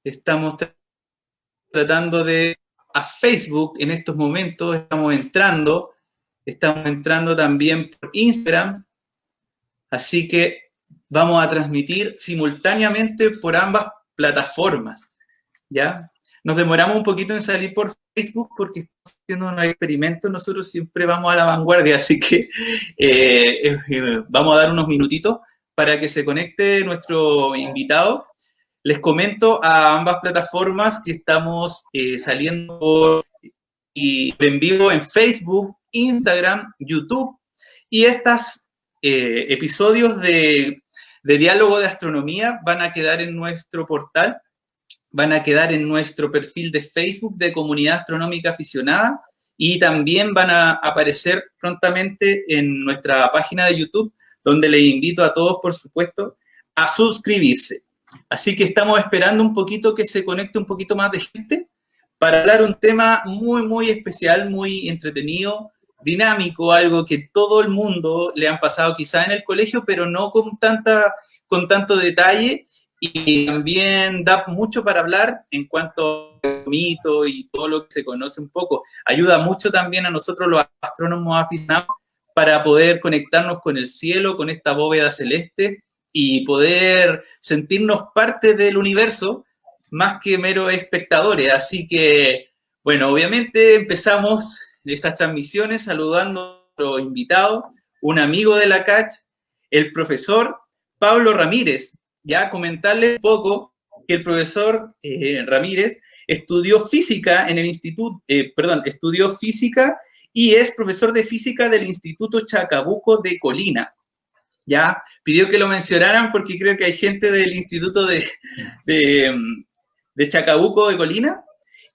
Estamos tratando de a Facebook en estos momentos, estamos entrando también por Instagram, así que vamos a transmitir simultáneamente por ambas plataformas, ¿ya? Nos demoramos un poquito en salir por Facebook porque estamos haciendo unos experimentos, nosotros siempre vamos a la vanguardia, así que vamos a dar unos minutitos para que se conecte nuestro invitado. Les comento a ambas plataformas que estamos saliendo por en vivo en Facebook, Instagram, YouTube, y estos episodios de Diálogo de Astronomía van a quedar en nuestro portal, van a quedar en nuestro perfil de Facebook de Comunidad Astronómica Aficionada y también van a aparecer prontamente en nuestra página de YouTube, donde les invito a todos, por supuesto, a suscribirse. Así que estamos esperando un poquito que se conecte un poquito más de gente para hablar un tema muy, muy especial, muy entretenido, dinámico, algo que todo el mundo le han pasado quizá en el colegio, pero no con tanto detalle, y también da mucho para hablar en cuanto a mito y todo lo que se conoce un poco. Ayuda mucho también a nosotros los astrónomos aficionados para poder conectarnos con el cielo, con esta bóveda celeste y poder sentirnos parte del universo más que meros espectadores. Así que, bueno, obviamente empezamos estas transmisiones saludando a nuestro invitado, un amigo de la CACH, el profesor Pablo Ramírez. Ya comentarles un poco que el profesor Ramírez estudió física en el instituto, estudió física y es profesor de física del Instituto Chacabuco de Colina. Ya pidió que lo mencionaran porque creo que hay gente del Instituto de Chacabuco de Colina,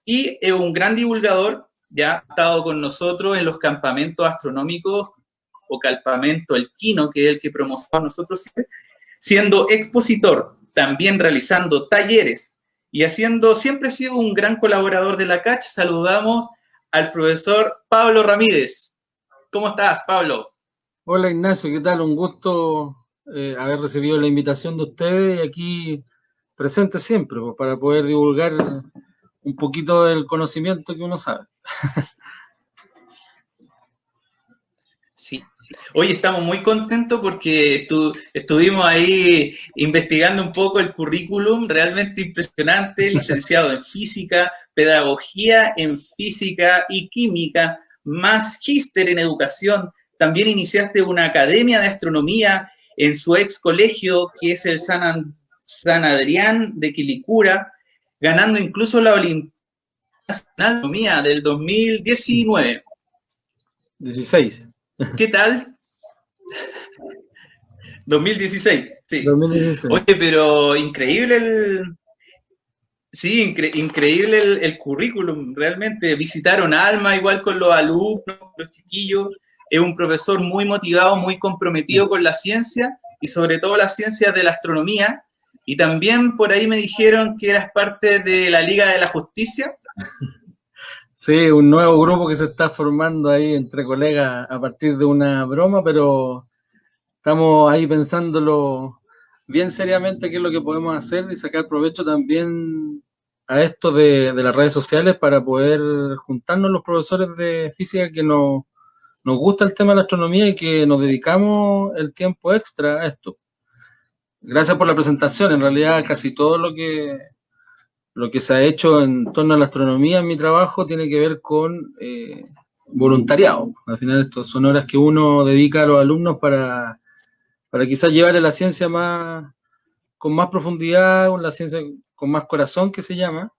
y es un gran divulgador, ya ha estado con nosotros en los campamentos astronómicos o campamento El Quino, que es el que promocionamos nosotros siempre, siendo expositor, también realizando talleres y siempre ha sido un gran colaborador de la CACH. Saludamos al profesor Pablo Ramírez. ¿Cómo estás, Pablo? Hola Ignacio, ¿qué tal? Un gusto haber recibido la invitación de ustedes y aquí presente siempre, pues, para poder divulgar un poquito del conocimiento que uno sabe. Sí. Hoy estamos muy contentos porque estuvimos ahí investigando un poco el currículum, realmente impresionante, licenciado en física, pedagogía en física y química, magíster en educación. También iniciaste una academia de astronomía en su ex colegio, que es el San Adrián de Quilicura, ganando incluso la Olimpiada Nacional de Astronomía del 2019. 16. ¿Qué tal? 2016, sí. 2016. Oye, pero increíble increíble el currículum, realmente. Visitaron Alma igual con los alumnos, los chiquillos. Es un profesor muy motivado, muy comprometido con la ciencia y sobre todo la ciencia de la astronomía. Y también por ahí me dijeron que eras parte de la Liga de la Justicia. Sí, un nuevo grupo que se está formando ahí entre colegas a partir de una broma, pero estamos ahí pensándolo bien seriamente qué es lo que podemos hacer y sacar provecho también a esto de las redes sociales para poder juntarnos los profesores de física que nos gusta el tema de la astronomía y que nos dedicamos el tiempo extra a esto. Gracias por la presentación. En realidad casi todo lo que se ha hecho en torno a la astronomía en mi trabajo tiene que ver con voluntariado. Al final estos son horas que uno dedica a los alumnos para quizás llevarle la ciencia con más profundidad, la ciencia con más corazón, que se llama,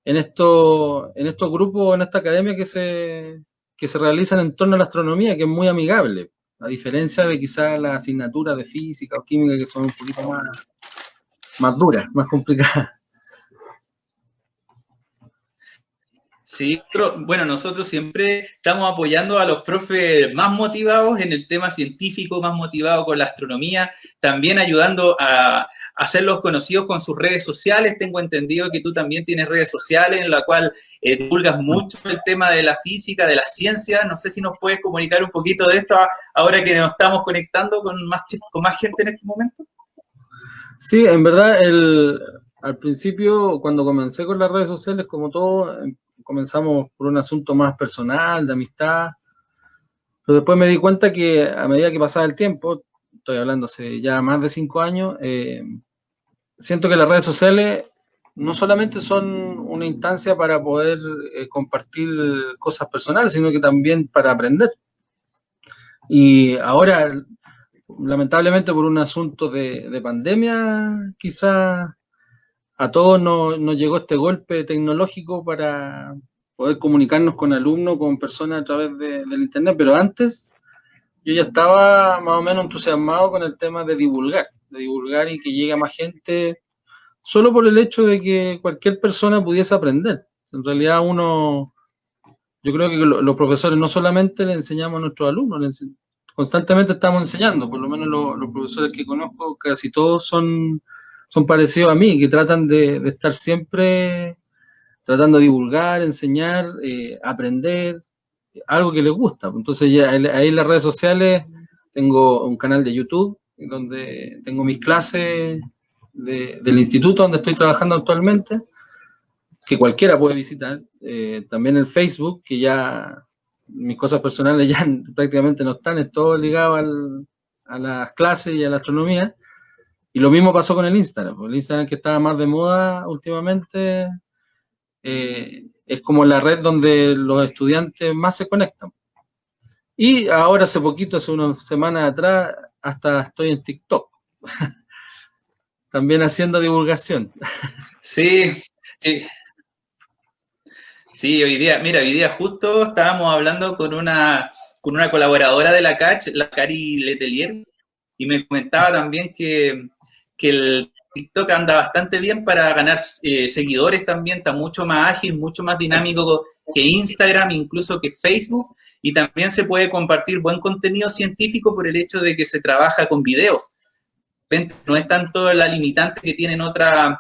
en estos grupos, en esta academia que se realizan en torno a la astronomía, que es muy amigable, a diferencia de quizás las asignaturas de física o química, que son un poquito más duras, más complicadas. Sí, bueno, nosotros siempre estamos apoyando a los profes más motivados en el tema científico, más motivados con la astronomía, también ayudando a hacerlos conocidos con sus redes sociales. Tengo entendido que tú también tienes redes sociales en la cual divulgas mucho el tema de la física, de la ciencia. No sé si nos puedes comunicar un poquito de esto ahora que nos estamos conectando con más gente en este momento. Sí, en verdad al principio, cuando comencé con las redes sociales, como todo, comenzamos por un asunto más personal, de amistad, pero después me di cuenta que a medida que pasaba el tiempo, estoy hablando hace ya más de 5 años, siento que las redes sociales no solamente son una instancia para poder compartir cosas personales, sino que también para aprender. Y ahora, lamentablemente por un asunto de pandemia, quizás a todos nos llegó este golpe tecnológico para poder comunicarnos con alumnos, con personas a través del Internet, pero antes yo ya estaba más o menos entusiasmado con el tema de divulgar y que llegue a más gente, solo por el hecho de que cualquier persona pudiese aprender. En realidad yo creo que los profesores no solamente le enseñamos a nuestros alumnos, constantemente estamos enseñando, por lo menos los profesores que conozco, casi todos son parecidos a mí, que tratan de estar siempre tratando de divulgar, enseñar, aprender, algo que les gusta. Entonces ya ahí en las redes sociales tengo un canal de YouTube donde tengo mis clases del instituto donde estoy trabajando actualmente, que cualquiera puede visitar. También el Facebook, que ya mis cosas personales ya prácticamente no están, es todo ligado a las clases y a la astronomía. Y lo mismo pasó con el Instagram. El Instagram, que estaba más de moda últimamente, es como la red donde los estudiantes más se conectan. Y ahora hace poquito, hace unas semanas atrás, hasta estoy en TikTok, también haciendo divulgación. Sí, sí. Sí, hoy día justo estábamos hablando con una colaboradora de la CACH, la Cari Letelier, y me comentaba también que el TikTok anda bastante bien para ganar seguidores también, está mucho más ágil, mucho más dinámico que Instagram, incluso que Facebook, y también se puede compartir buen contenido científico por el hecho de que se trabaja con videos. No es tanto la limitante que tienen otras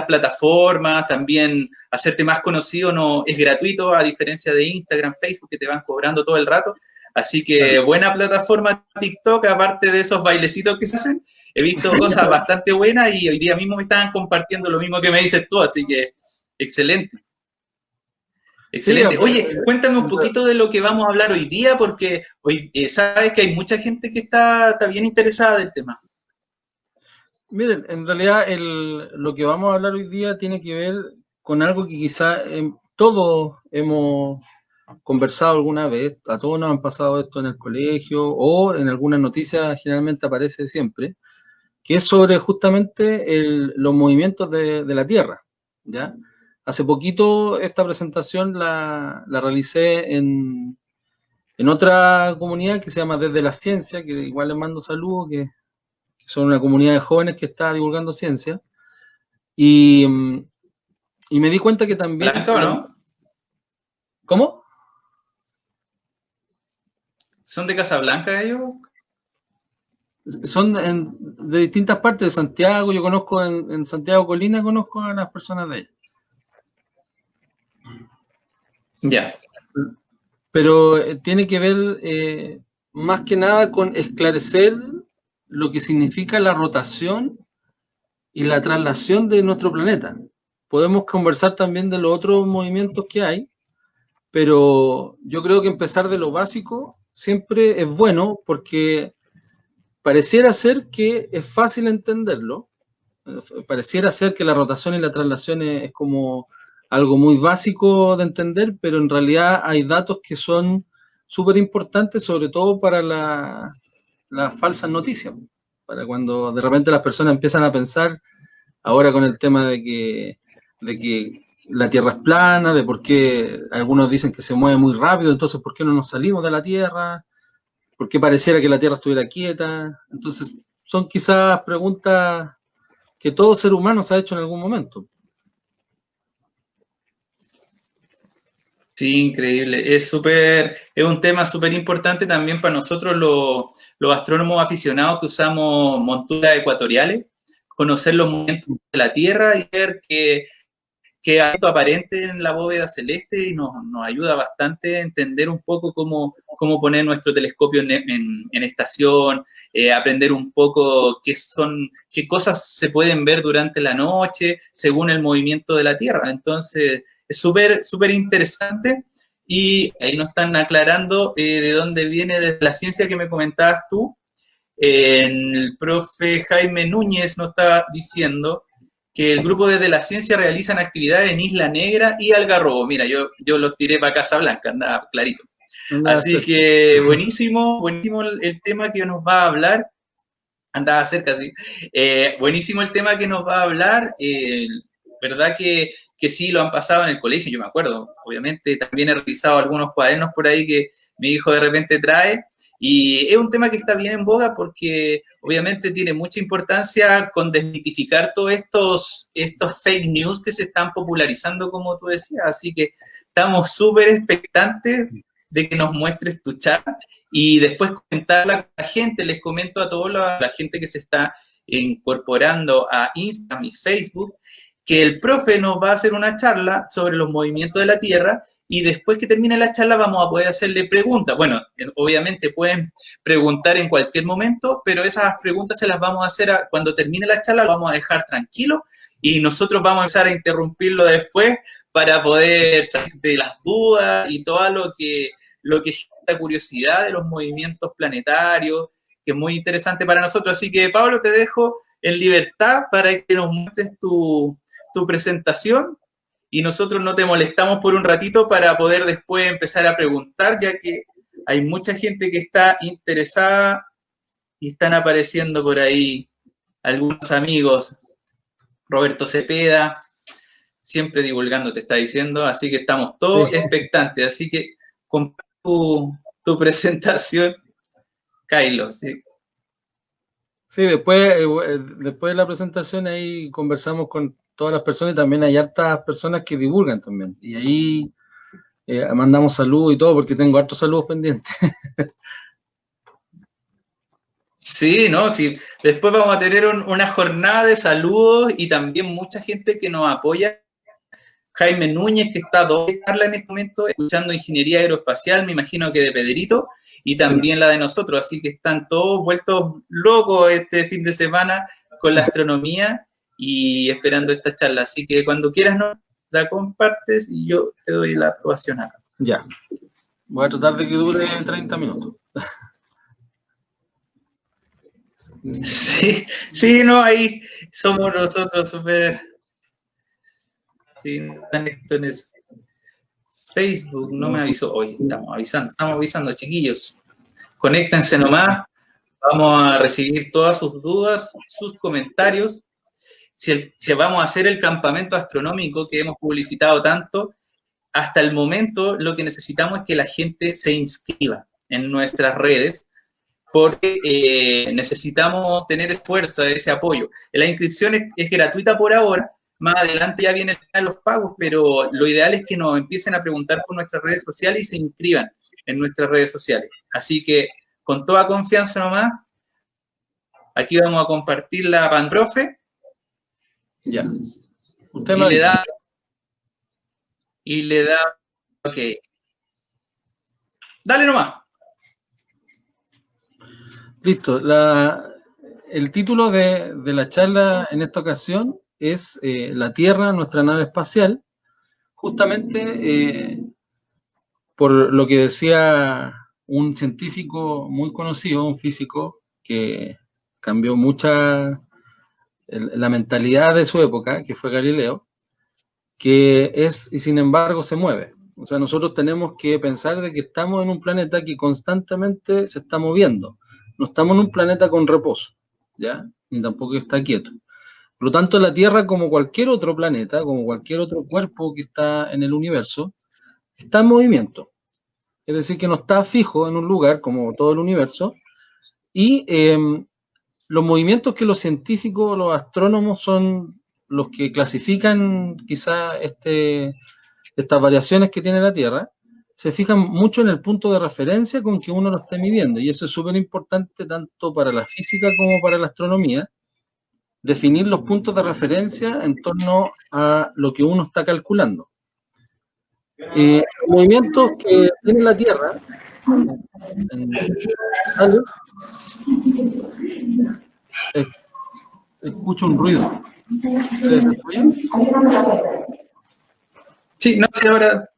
plataformas, también hacerte más conocido no es gratuito, a diferencia de Instagram, Facebook, que te van cobrando todo el rato. Así que buena plataforma TikTok, aparte de esos bailecitos que se hacen. He visto cosas bastante buenas y hoy día mismo me estaban compartiendo lo mismo que me dices tú, así que excelente. Excelente. Sí, Oye, cuéntame un poquito de lo que vamos a hablar hoy día, porque hoy sabes que hay mucha gente que está bien interesada del tema. miren, en realidad lo que vamos a hablar hoy día tiene que ver con algo que quizá todos hemos conversado alguna vez, a todos nos han pasado esto en el colegio o en algunas noticias, generalmente aparece siempre, que es sobre justamente los movimientos de la Tierra, ¿ya? Hace poquito esta presentación la realicé en otra comunidad que se llama Desde la Ciencia, que igual les mando saludos, que son una comunidad de jóvenes que está divulgando ciencia, y, y me di cuenta que también... ¿Blanca o no? ¿Cómo? ¿Son de Casablanca ellos? Son de distintas partes de Santiago. Yo conozco en Santiago Colina, conozco a las personas de allá. Ya. Pero tiene que ver más que nada con esclarecer lo que significa la rotación y la traslación de nuestro planeta. Podemos conversar también de los otros movimientos que hay, pero yo creo que empezar de lo básico siempre es bueno porque pareciera ser que es fácil entenderlo, pareciera ser que la rotación y la traslación es como algo muy básico de entender, pero en realidad hay datos que son súper importantes, sobre todo para las falsas noticias, para cuando de repente las personas empiezan a pensar, ahora con el tema de que la Tierra es plana, de por qué algunos dicen que se mueve muy rápido, entonces ¿por qué no nos salimos de la Tierra? ¿Por qué pareciera que la Tierra estuviera quieta? Entonces son quizás preguntas que todo ser humano se ha hecho en algún momento. Sí, increíble. Es un tema súper importante también para nosotros los astrónomos aficionados que usamos monturas ecuatoriales, conocer los movimientos de la Tierra y ver que hay algo aparente en la bóveda celeste y nos ayuda bastante a entender un poco cómo poner nuestro telescopio en estación, aprender un poco qué cosas se pueden ver durante la noche según el movimiento de la Tierra. Entonces, es súper interesante. Y ahí nos están aclarando de dónde viene desde la ciencia que me comentabas tú. El profe Jaime Núñez nos está diciendo que el grupo desde la ciencia realizan actividades en Isla Negra y Algarrobo. Mira, yo los tiré para Casa Blanca, andaba clarito. Así que buenísimo el tema que nos va a hablar. Andaba cerca, sí. Buenísimo el tema que nos va a hablar. Verdad que sí lo han pasado en el colegio, yo me acuerdo. Obviamente también he revisado algunos cuadernos por ahí que mi hijo de repente trae. Y es un tema que está bien en boga porque obviamente tiene mucha importancia con desmitificar todos estos fake news que se están popularizando, como tú decías. Así que estamos súper expectantes de que nos muestres tu chat y después comentarla a la gente. Les comento a toda la gente que se está incorporando a Instagram y Facebook que el profe nos va a hacer una charla sobre los movimientos de la Tierra y después que termine la charla vamos a poder hacerle preguntas. Bueno, obviamente pueden preguntar en cualquier momento, pero esas preguntas se las vamos a hacer cuando termine la charla, lo vamos a dejar tranquilo y nosotros vamos a empezar a interrumpirlo después para poder salir de las dudas y todo lo que genera curiosidad de los movimientos planetarios, que es muy interesante para nosotros. Así que, Pablo, te dejo en libertad para que nos muestres tu presentación y nosotros no te molestamos por un ratito para poder después empezar a preguntar, ya que hay mucha gente que está interesada y están apareciendo por ahí algunos amigos. Roberto Cepeda, siempre divulgando, te está diciendo, así que estamos todos expectantes. Así que comparte tu presentación, Kylo, ¿sí? Sí, después de la presentación ahí conversamos con todas las personas y también hay hartas personas que divulgan también. Y ahí mandamos saludos y todo porque tengo hartos saludos pendientes. Sí, ¿no? Sí. Después vamos a tener una jornada de saludos y también mucha gente que nos apoya. Jaime Núñez, que está doble charla en este momento, escuchando Ingeniería Aeroespacial, me imagino que de Pedrito, y también la de nosotros, así que están todos vueltos locos este fin de semana con la astronomía y esperando esta charla. Así que cuando quieras nos la compartes y yo te doy la aprobación acá. Ya. Voy a tratar de que dure 30 minutos. Sí, no, ahí somos nosotros súper... Sí, no están en eso. Facebook no me avisó. Hoy estamos avisando, chiquillos. Conéctense nomás. Vamos a recibir todas sus dudas, sus comentarios. Si vamos a hacer el campamento astronómico que hemos publicitado tanto, hasta el momento lo que necesitamos es que la gente se inscriba en nuestras redes, porque necesitamos tener fuerza, ese apoyo. La inscripción es gratuita por ahora. Más adelante ya viene el tema de los pagos, pero lo ideal es que nos empiecen a preguntar por nuestras redes sociales y se inscriban en nuestras redes sociales. Así que, con toda confianza nomás, aquí vamos a compartir la Panprofe. Ya. Usted y le da, ok. Dale nomás. Listo. El título de la charla en esta ocasión es La Tierra, nuestra nave espacial, justamente por lo que decía un científico muy conocido, un físico que cambió la mentalidad de su época, que fue Galileo, que es y sin embargo se mueve. O sea, nosotros tenemos que pensar de que estamos en un planeta que constantemente se está moviendo. No estamos en un planeta con reposo, ¿ya? Ni tampoco está quieto. Por lo tanto, la Tierra, como cualquier otro planeta, como cualquier otro cuerpo que está en el universo, está en movimiento. Es decir, que no está fijo en un lugar como todo el universo. Y los movimientos que los científicos, los astrónomos son los que clasifican quizá estas variaciones que tiene la Tierra, se fijan mucho en el punto de referencia con que uno lo esté midiendo. Y eso es súper importante tanto para la física como para la astronomía, definir los puntos de referencia en torno a lo que uno está calculando. Los movimientos que tiene la Tierra ¿Aló? Escucho un ruido. ¿Ustedes escuchan? Sí, no sé ahora.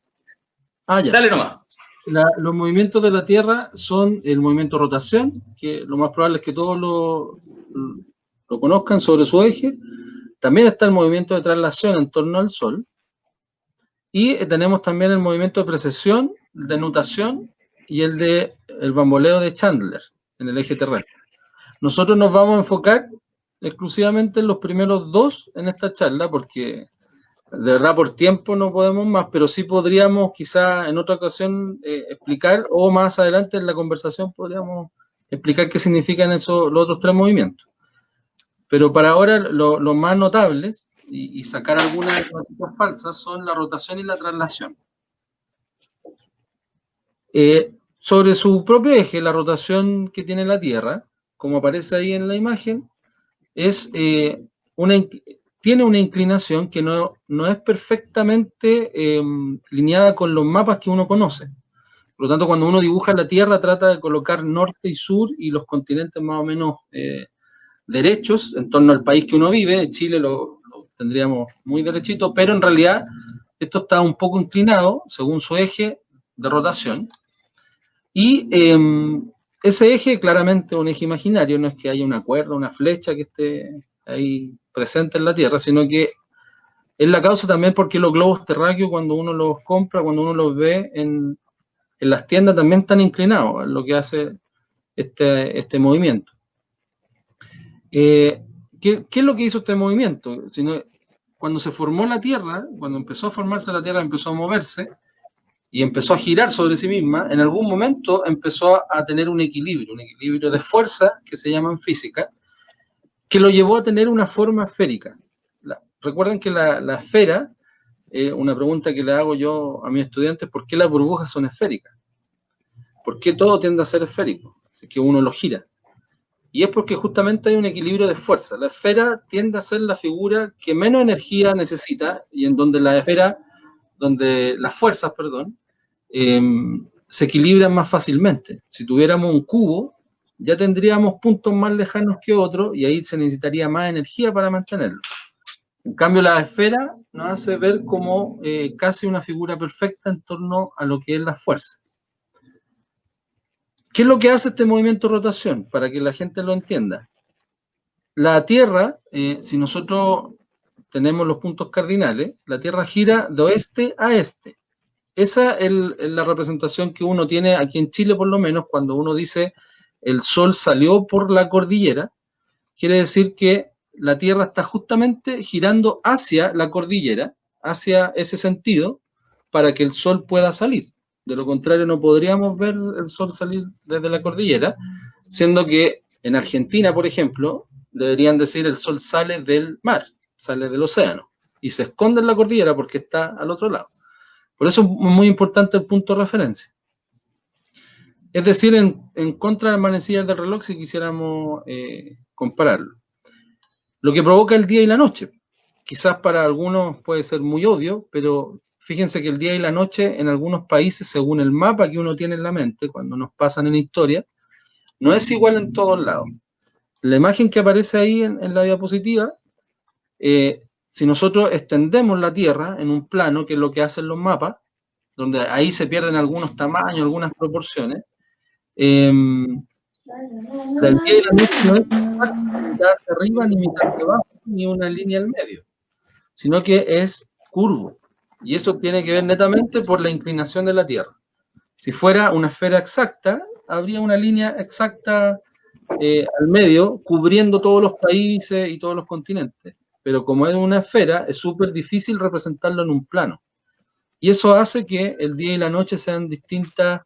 Ya. Dale nomás. Los movimientos de la Tierra son el movimiento de rotación, que lo más probable es que todos lo conozcan, sobre su eje. También está el movimiento de traslación en torno al Sol. Y tenemos también el movimiento de precesión, de nutación y el bamboleo de Chandler en el eje terrestre. Nosotros nos vamos a enfocar exclusivamente en los primeros dos en esta charla, porque de verdad por tiempo no podemos más, pero sí podríamos quizá en otra ocasión explicar, o más adelante en la conversación podríamos explicar qué significan los otros tres movimientos. Pero para ahora los más notables, y sacar algunas noticias falsas, son la rotación y la traslación. Sobre su propio eje, la rotación que tiene la Tierra, como aparece ahí en la imagen, tiene una inclinación que no es perfectamente lineada con los mapas que uno conoce. Por lo tanto, cuando uno dibuja la Tierra, trata de colocar norte y sur y los continentes más o menos derechos en torno al país que uno vive. En Chile lo tendríamos muy derechito, pero en realidad esto está un poco inclinado según su eje de rotación. Y ese eje, claramente un eje imaginario, no es que haya una cuerda, una flecha que esté ahí presente en la Tierra, sino que es la causa también porque los globos terráqueos, cuando uno los compra, cuando uno los ve en las tiendas, también están inclinados, es lo que hace este movimiento. ¿Qué es lo que hizo este movimiento? Cuando se formó la Tierra, cuando empezó a formarse la Tierra, empezó a moverse y empezó a girar sobre sí misma, en algún momento empezó a tener un equilibrio de fuerza, que se llama en física, que lo llevó a tener una forma esférica. Recuerden que la esfera, una pregunta que le hago yo a mis estudiantes, ¿por qué las burbujas son esféricas? ¿Por qué todo tiende a ser esférico? Si es que uno lo gira. Y es porque justamente hay un equilibrio de fuerza. La esfera tiende a ser la figura que menos energía necesita y en donde las fuerzas, se equilibran más fácilmente. Si tuviéramos un cubo, ya tendríamos puntos más lejanos que otros y ahí se necesitaría más energía para mantenerlo. En cambio, la esfera nos hace ver como casi una figura perfecta en torno a lo que es la fuerza. ¿Qué es lo que hace este movimiento de rotación? Para que la gente lo entienda. La Tierra, si nosotros tenemos los puntos cardinales, la Tierra gira de oeste a este. Esa es la representación que uno tiene aquí en Chile, por lo menos, cuando uno dice el Sol salió por la cordillera, quiere decir que la Tierra está justamente girando hacia la cordillera, hacia ese sentido, para que el Sol pueda salir. De lo contrario, no podríamos ver el Sol salir desde la cordillera, siendo que en Argentina, por ejemplo, deberían decir el Sol sale del mar, sale del océano, y se esconde en la cordillera porque está al otro lado. Por eso es muy importante el punto de referencia. Es decir, en contra de las manecillas del reloj, si quisiéramos compararlo. Lo que provoca el día y la noche. Quizás para algunos puede ser muy obvio, pero fíjense que el día y la noche en algunos países, según el mapa que uno tiene en la mente, cuando nos pasan en historia, no es igual en todos lados. La imagen que aparece ahí en la diapositiva, si nosotros extendemos la Tierra en un plano, que es lo que hacen los mapas, donde ahí se pierden algunos tamaños, algunas proporciones, del día y la noche no es mitad hacia arriba, ni mitad hacia abajo, ni una línea al medio, sino que es curvo. Y eso tiene que ver netamente por la inclinación de la Tierra. Si fuera una esfera exacta, habría una línea exacta al medio, cubriendo todos los países y todos los continentes. Pero como es una esfera, es súper difícil representarlo en un plano. Y eso hace que el día y la noche sean distintas,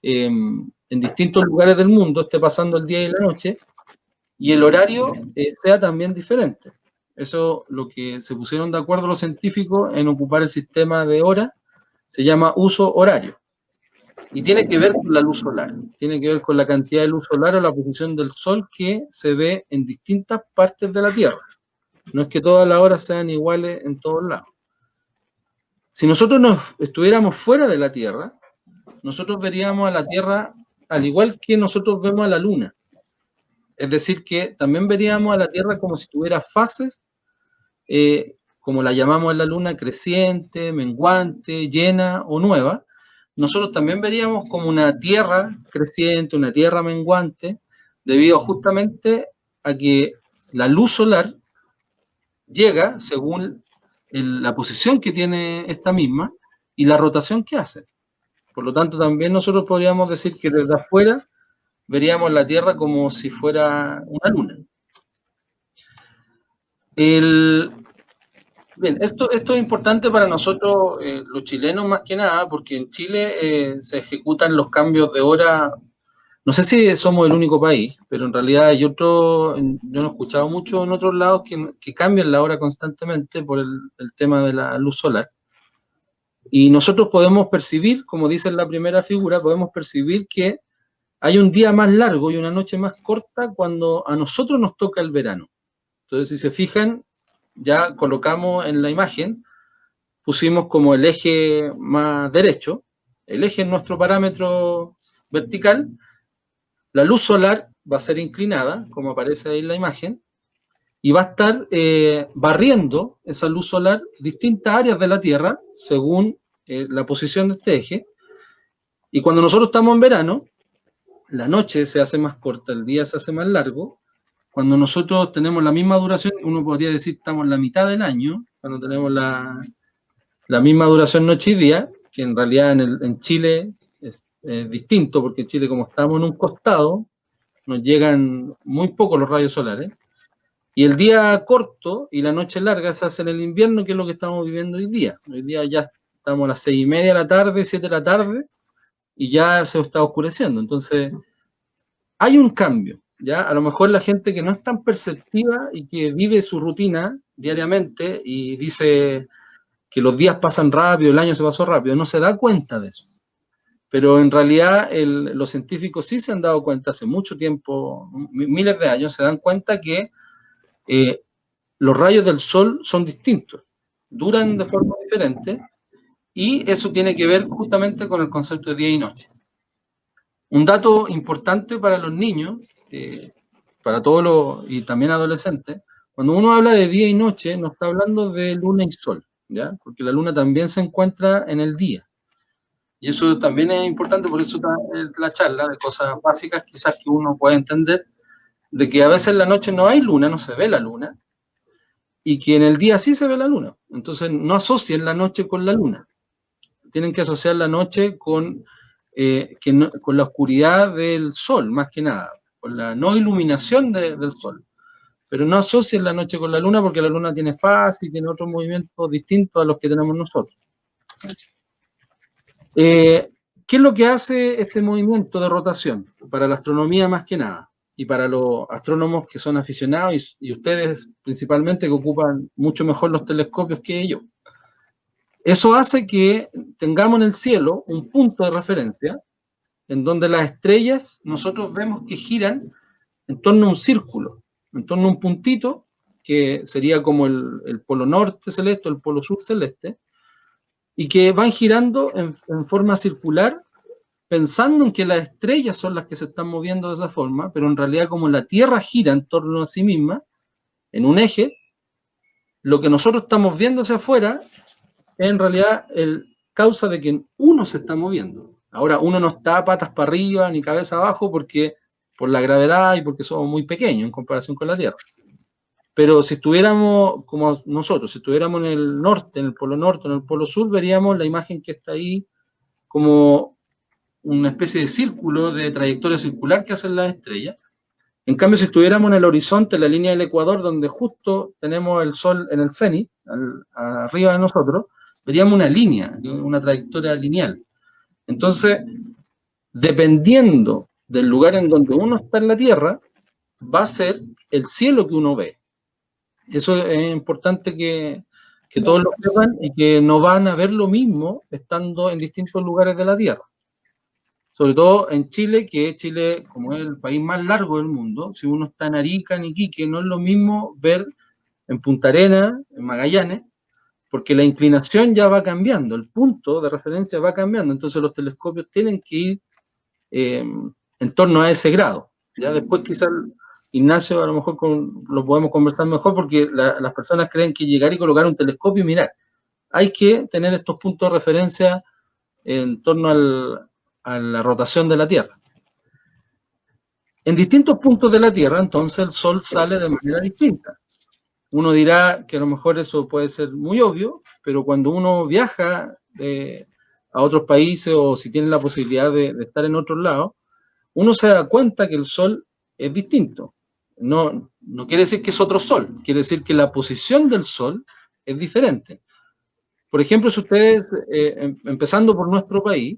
en distintos lugares del mundo esté pasando el día y la noche, y el horario sea también diferente. Eso, lo que se pusieron de acuerdo los científicos en ocupar el sistema de horas, se llama uso horario. Y tiene que ver con la luz solar, tiene que ver con la cantidad de luz solar o la posición del Sol que se ve en distintas partes de la Tierra. No es que todas las horas sean iguales en todos lados. Si nosotros estuviéramos fuera de la Tierra, nosotros veríamos a la Tierra al igual que nosotros vemos a la Luna. Es decir, que también veríamos a la Tierra como si tuviera fases, como la llamamos en la Luna, creciente, menguante, llena o nueva. Nosotros también veríamos como una Tierra creciente, una Tierra menguante, debido justamente a que la luz solar llega según la posición que tiene esta misma y la rotación que hace. Por lo tanto, también nosotros podríamos decir que desde afuera veríamos la Tierra como si fuera una luna. Bien, esto es importante para nosotros, los chilenos, más que nada, porque en Chile se ejecutan los cambios de hora. No sé si somos el único país, pero en realidad hay otro, yo no he escuchado mucho en otros lados que cambian la hora constantemente por el tema de la luz solar. Y nosotros podemos percibir, como dice en la primera figura, podemos percibir que hay un día más largo y una noche más corta cuando a nosotros nos toca el verano. Entonces, si se fijan, ya colocamos en la imagen, pusimos como el eje más derecho, el eje es nuestro parámetro vertical, la luz solar va a ser inclinada, como aparece ahí en la imagen, y va a estar barriendo esa luz solar distintas áreas de la Tierra según la posición de este eje. Y cuando nosotros estamos en verano, la noche se hace más corta, el día se hace más largo. Cuando nosotros tenemos la misma duración, uno podría decir que estamos en la mitad del año, cuando tenemos la misma duración noche y día, que en realidad en Chile es distinto, porque en Chile, como estamos en un costado, nos llegan muy poco los rayos solares. Y el día corto y la noche larga se hace en el invierno, que es lo que estamos viviendo hoy día. Hoy día ya estamos a las 6:30 de la tarde, 7 de la tarde, y ya se está oscureciendo. Entonces, hay un cambio, ¿ya? A lo mejor la gente que no es tan perceptiva y que vive su rutina diariamente y dice que los días pasan rápido, el año se pasó rápido, no se da cuenta de eso. Pero en realidad los científicos sí se han dado cuenta hace mucho tiempo, miles de años, se dan cuenta que los rayos del sol son distintos, duran de forma diferente y eso tiene que ver justamente con el concepto de día y noche. Un dato importante para los niños, para todos los y también adolescentes, cuando uno habla de día y noche, no está hablando de luna y sol, ¿ya? Porque la luna también se encuentra en el día. Y eso también es importante, por eso la charla de cosas básicas quizás que uno puede entender, de que a veces en la noche no hay luna, no se ve la luna, y que en el día sí se ve la luna. Entonces no asocien la noche con la luna. Tienen que asociar la noche con la oscuridad del sol, más que nada, con la no iluminación del sol. Pero no asocien la noche con la luna porque la luna tiene fase y tiene otros movimientos distintos a los que tenemos nosotros. ¿Qué es lo que hace este movimiento de rotación? Para la astronomía más que nada, y para los astrónomos que son aficionados y ustedes principalmente que ocupan mucho mejor los telescopios que yo. Eso hace que tengamos en el cielo un punto de referencia en donde las estrellas nosotros vemos que giran en torno a un círculo, en torno a un puntito que sería como el polo norte celeste o el polo sur celeste, y que van girando en forma circular pensando en que las estrellas son las que se están moviendo de esa forma, pero en realidad como la Tierra gira en torno a sí misma, en un eje, lo que nosotros estamos viendo hacia afuera es en realidad causa de que uno se está moviendo. Ahora, uno no está patas para arriba ni cabeza abajo porque por la gravedad y porque somos muy pequeños en comparación con la Tierra. Pero si estuviéramos como nosotros, si estuviéramos en el norte, en el polo norte, en el polo sur, veríamos la imagen que está ahí como una especie de círculo, de trayectoria circular que hacen las estrellas. En cambio, si estuviéramos en el horizonte, en la línea del Ecuador, donde justo tenemos el Sol en el cenit, arriba de nosotros, veríamos una línea, una trayectoria lineal. Entonces, dependiendo del lugar en donde uno está en la Tierra, va a ser el cielo que uno ve. Eso es importante que todos lo sepan y que no van a ver lo mismo estando en distintos lugares de la Tierra. Sobre todo en Chile, que Chile, como es el país más largo del mundo, si uno está en Arica, en Iquique, no es lo mismo ver en Punta Arenas, en Magallanes, porque la inclinación ya va cambiando, el punto de referencia va cambiando, entonces los telescopios tienen que ir en torno a ese grado. Ya después quizás, Ignacio, a lo mejor lo podemos conversar mejor, porque las personas creen que llegar y colocar un telescopio y mirar. Hay que tener estos puntos de referencia en torno a la rotación de la Tierra. En distintos puntos de la Tierra, entonces, el Sol sale de manera distinta. Uno dirá que a lo mejor eso puede ser muy obvio, pero cuando uno viaja a otros países o si tiene la posibilidad de estar en otros lados, uno se da cuenta que el Sol es distinto. No quiere decir que es otro Sol, quiere decir que la posición del Sol es diferente. Por ejemplo, si ustedes, empezando por nuestro país,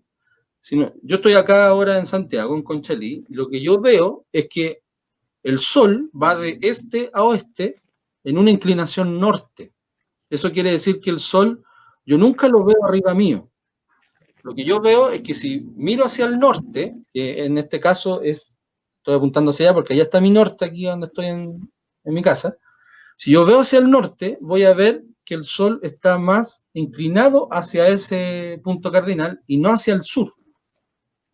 yo estoy acá ahora en Santiago, en Conchalí, y lo que yo veo es que el Sol va de este a oeste en una inclinación norte. Eso quiere decir que el Sol, yo nunca lo veo arriba mío. Lo que yo veo es que si miro hacia el norte, que en este caso estoy apuntando hacia allá porque allá está mi norte, aquí donde estoy en mi casa. Si yo veo hacia el norte, voy a ver que el Sol está más inclinado hacia ese punto cardinal y no hacia el sur.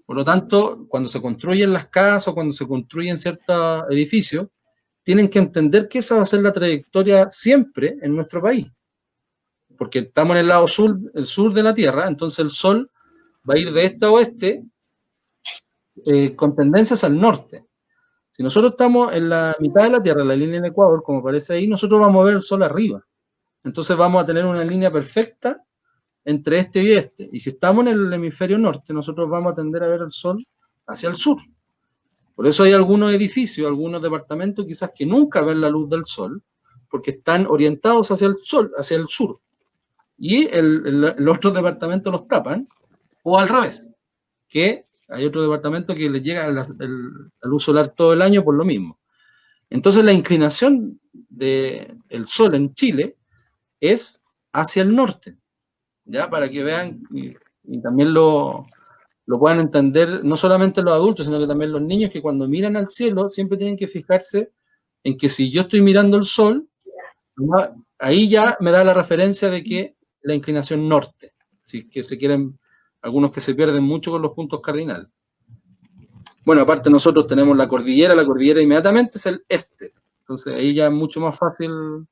Por lo tanto, cuando se construyen las casas o cuando se construyen ciertos edificios, tienen que entender que esa va a ser la trayectoria siempre en nuestro país. Porque estamos en el lado sur, el sur de la Tierra, entonces el Sol va a ir de este a oeste con tendencias al norte. Si nosotros estamos en la mitad de la Tierra, en la línea del Ecuador, como aparece ahí, nosotros vamos a ver el Sol arriba. Entonces vamos a tener una línea perfecta entre este y este. Y si estamos en el hemisferio norte, nosotros vamos a tender a ver el Sol hacia el sur. Por eso hay algunos edificios, algunos departamentos quizás que nunca ven la luz del Sol, porque están orientados hacia el Sol, hacia el sur. Y los otros departamentos los tapan, o al revés, que hay otro departamento que les llega la luz solar todo el año por lo mismo. Entonces la inclinación del Sol en Chile es hacia el norte, ¿ya? Para que vean y también lo puedan entender no solamente los adultos, sino que también los niños, que cuando miran al cielo siempre tienen que fijarse en que si yo estoy mirando el Sol, ahí ya me da la referencia de que la inclinación norte, si que se quieren, algunos que se pierden mucho con los puntos cardinales. Bueno, aparte nosotros tenemos la cordillera inmediatamente es el este, entonces ahí ya es mucho más fácil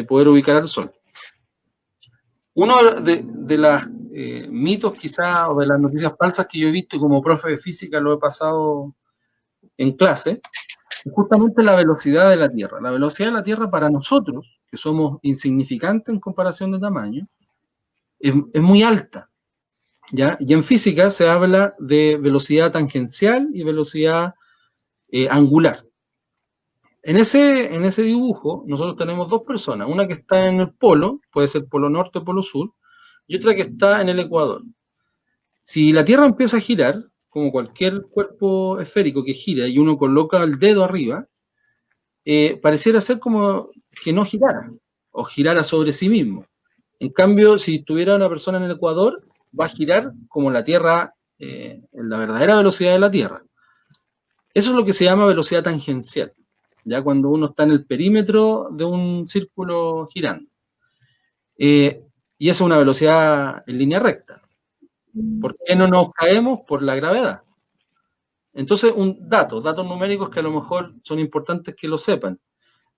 poder ubicar al Sol. Uno de los mitos quizás, o de las noticias falsas que yo he visto y como profe de física lo he pasado en clase, es justamente la velocidad de la Tierra. La velocidad de la Tierra para nosotros, que somos insignificantes en comparación de tamaño, es muy alta, ¿ya? Y en física se habla de velocidad tangencial y velocidad angular. En ese dibujo nosotros tenemos dos personas, una que está en el polo, puede ser polo norte o polo sur, y otra que está en el ecuador. Si la Tierra empieza a girar, como cualquier cuerpo esférico que gira y uno coloca el dedo arriba, pareciera ser como que no girara, o girara sobre sí mismo. En cambio, si tuviera una persona en el ecuador, va a girar como la Tierra, en la verdadera velocidad de la Tierra. Eso es lo que se llama velocidad tangencial, ya cuando uno está en el perímetro de un círculo girando. Y esa es una velocidad en línea recta. ¿Por qué no nos caemos? Por la gravedad. Entonces, datos numéricos que a lo mejor son importantes que lo sepan.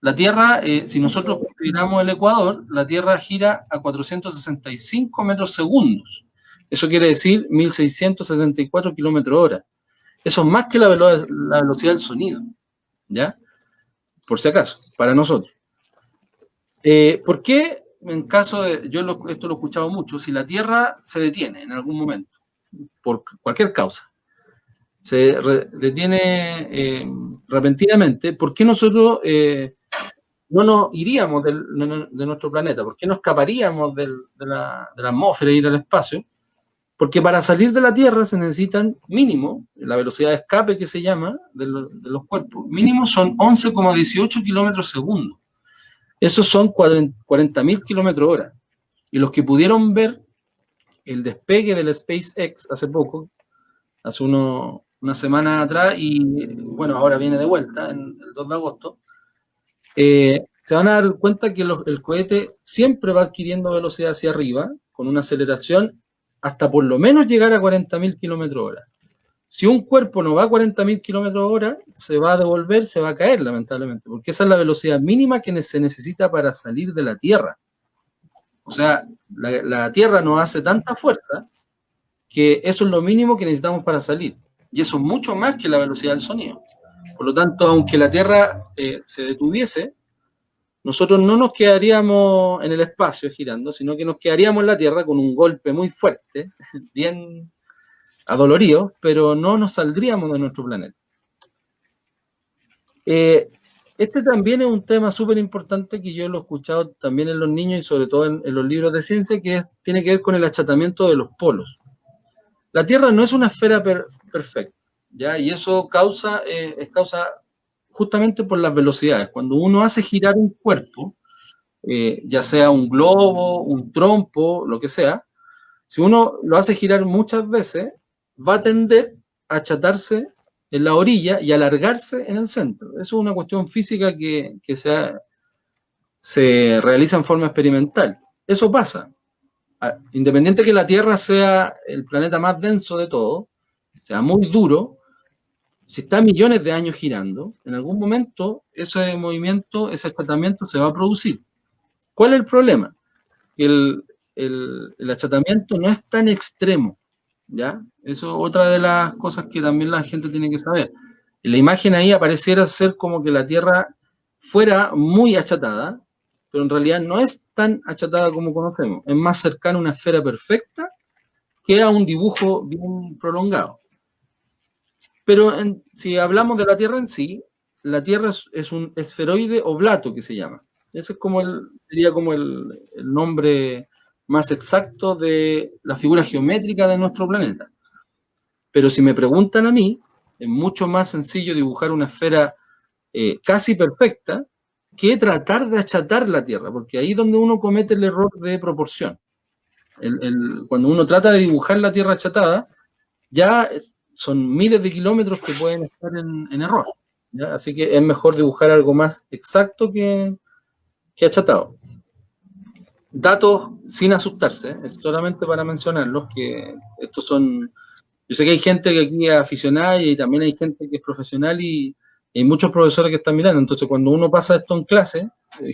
La Tierra, si nosotros consideramos el Ecuador, la Tierra gira a 465 metros segundos. Eso quiere decir 1.674 kilómetros hora. Eso es más que la velocidad del sonido, ¿ya? Por si acaso, para nosotros. ¿Por qué, en caso de, esto lo he escuchado mucho, si la Tierra se detiene en algún momento, por cualquier causa, se detiene repentinamente, ¿por qué nosotros no nos iríamos de nuestro planeta? ¿Por qué no escaparíamos de la atmósfera e ir al espacio? Porque para salir de la Tierra se necesitan mínimo, la velocidad de escape que se llama de los cuerpos, mínimo son 11,18 kilómetros segundo. Esos son 40.000 kilómetros hora. Y los que pudieron ver el despegue del SpaceX hace poco, hace una semana atrás, y bueno, ahora viene de vuelta, el 2 de agosto, se van a dar cuenta que el cohete siempre va adquiriendo velocidad hacia arriba, con una aceleración hasta por lo menos llegar a 40.000 kilómetros hora. Si un cuerpo no va a 40.000 kilómetros hora, se va a devolver, se va a caer, lamentablemente, porque esa es la velocidad mínima que se necesita para salir de la Tierra. O sea, la Tierra nos hace tanta fuerza que eso es lo mínimo que necesitamos para salir. Y eso es mucho más que la velocidad del sonido. Por lo tanto, aunque la Tierra se detuviese, nosotros no nos quedaríamos en el espacio girando, sino que nos quedaríamos en la Tierra con un golpe muy fuerte, bien adolorido, pero no nos saldríamos de nuestro planeta. Este también es un tema súper importante que yo lo he escuchado también en los niños y sobre todo en los libros de ciencia, que tiene que ver con el achatamiento de los polos. La Tierra no es una esfera perfecta, ¿ya? Y eso es causa justamente por las velocidades. Cuando uno hace girar un cuerpo, ya sea un globo, un trompo, lo que sea, si uno lo hace girar muchas veces, va a tender a achatarse en la orilla y alargarse en el centro. Eso es una cuestión física que se realiza en forma experimental. Eso pasa. Independiente que la Tierra sea el planeta más denso de todo, sea muy duro, si está millones de años girando, en algún momento ese movimiento, ese achatamiento se va a producir. ¿Cuál es el problema? El achatamiento no es tan extremo, ¿ya? Eso es otra de las cosas que también la gente tiene que saber. En la imagen ahí apareciera ser como que la Tierra fuera muy achatada, pero en realidad no es tan achatada como conocemos. Es más cercana a una esfera perfecta que a un dibujo bien prolongado. Pero si hablamos de la Tierra en sí, la Tierra es un esferoide oblato que se llama. Ese es sería como el nombre más exacto de la figura geométrica de nuestro planeta. Pero si me preguntan a mí, es mucho más sencillo dibujar una esfera casi perfecta que tratar de achatar la Tierra, porque ahí es donde uno comete el error de proporción. Cuando uno trata de dibujar la Tierra achatada, ya son miles de kilómetros que pueden estar en error, ¿ya? Así que es mejor dibujar algo más exacto que achatado. Datos sin asustarse, es solamente para mencionarlos, que estos son... Yo sé que hay gente que aquí es aficionada y también hay gente que es profesional y hay muchos profesores que están mirando. Entonces, cuando uno pasa esto en clase,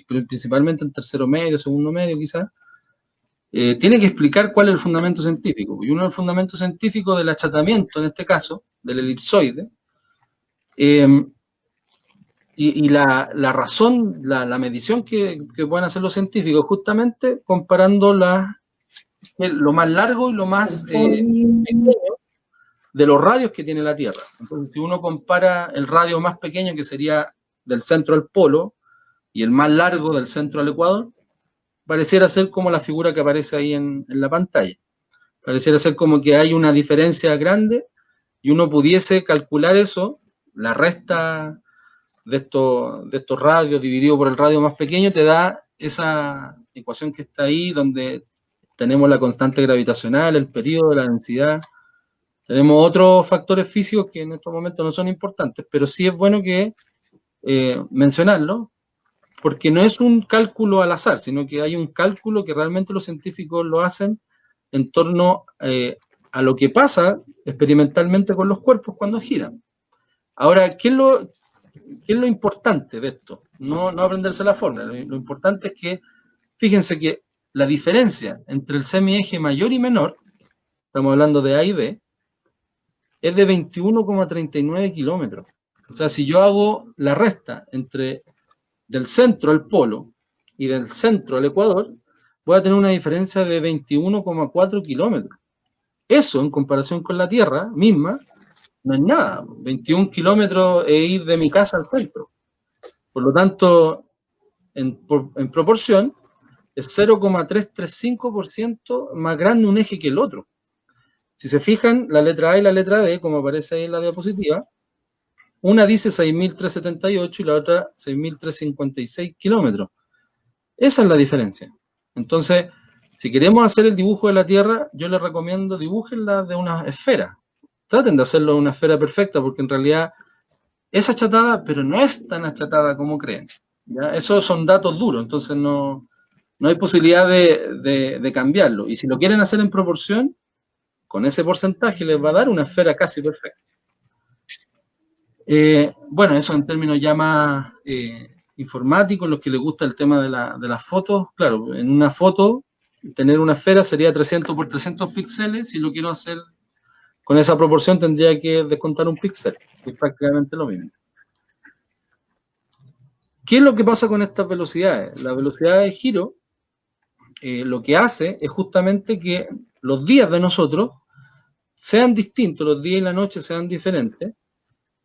principalmente en tercero medio, segundo medio quizás, tiene que explicar cuál es el fundamento científico. Y uno del fundamento científico del achatamiento, en este caso, del elipsoide, y la razón, la medición que pueden hacer los científicos, justamente comparando lo más largo y lo más pequeño de los radios que tiene la Tierra. Entonces, si uno compara el radio más pequeño, que sería del centro al polo, y el más largo del centro al ecuador, pareciera ser como la figura que aparece ahí en la pantalla. Pareciera ser como que hay una diferencia grande y uno pudiese calcular eso, la resta de estos radios dividido por el radio más pequeño, te da esa ecuación que está ahí, donde tenemos la constante gravitacional, el periodo, la densidad. Tenemos otros factores físicos que en estos momentos no son importantes, pero sí es bueno que mencionarlo, porque no es un cálculo al azar, sino que hay un cálculo que realmente los científicos lo hacen en torno a lo que pasa experimentalmente con los cuerpos cuando giran. Ahora, ¿qué es lo importante de esto? No aprenderse la fórmula. Lo importante es que, fíjense que la diferencia entre el semieje mayor y menor, estamos hablando de A y B, es de 21,39 kilómetros. O sea, si yo hago la resta entre del centro al polo y del centro al ecuador, voy a tener una diferencia de 21,4 kilómetros. Eso, en comparación con la Tierra misma, no es nada. 21 kilómetros es ir de mi casa al centro. Por lo tanto, en proporción, es 0,335% más grande un eje que el otro. Si se fijan, la letra A y la letra D, como aparece ahí en la diapositiva, una dice 6.378 y la otra 6.356 kilómetros. Esa es la diferencia. Entonces, si queremos hacer el dibujo de la Tierra, yo les recomiendo dibújenla de una esfera. Traten de hacerlo de una esfera perfecta, porque en realidad es achatada, pero no es tan achatada como creen. ¿ya? Esos son datos duros, entonces no hay posibilidad de cambiarlo. Y si lo quieren hacer en proporción, con ese porcentaje les va a dar una esfera casi perfecta. Bueno, eso en términos ya más informáticos, los que les gusta el tema de las fotos, claro, en una foto tener una esfera sería 300 por 300 píxeles. Si lo quiero hacer con esa proporción tendría que descontar un píxel, que es prácticamente lo mismo. ¿Qué es lo que pasa con estas velocidades? La velocidad de giro lo que hace es justamente que los días de nosotros sean distintos, los días y la noche sean diferentes,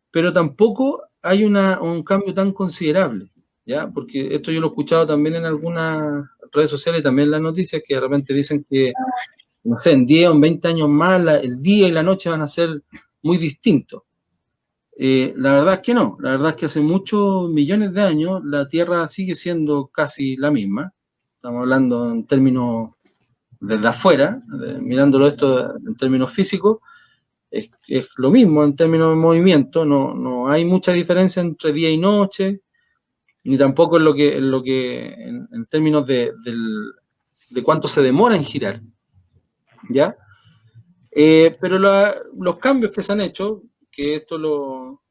pero tampoco hay un cambio tan considerable, ¿ya? Porque esto yo lo he escuchado también en algunas redes sociales y también en las noticias, que de repente dicen que, no sé, en 10 o en 20 años más el día y la noche van a ser muy distintos. La verdad es que no, la verdad es que hace muchos millones de años la Tierra sigue siendo casi la misma. Estamos hablando en términos desde afuera, mirándolo esto en términos físicos, es lo mismo en términos de movimiento, no hay mucha diferencia entre día y noche, ni tampoco en términos de cuánto se demora en girar, ¿ya? Pero los cambios que se han hecho, que esto lo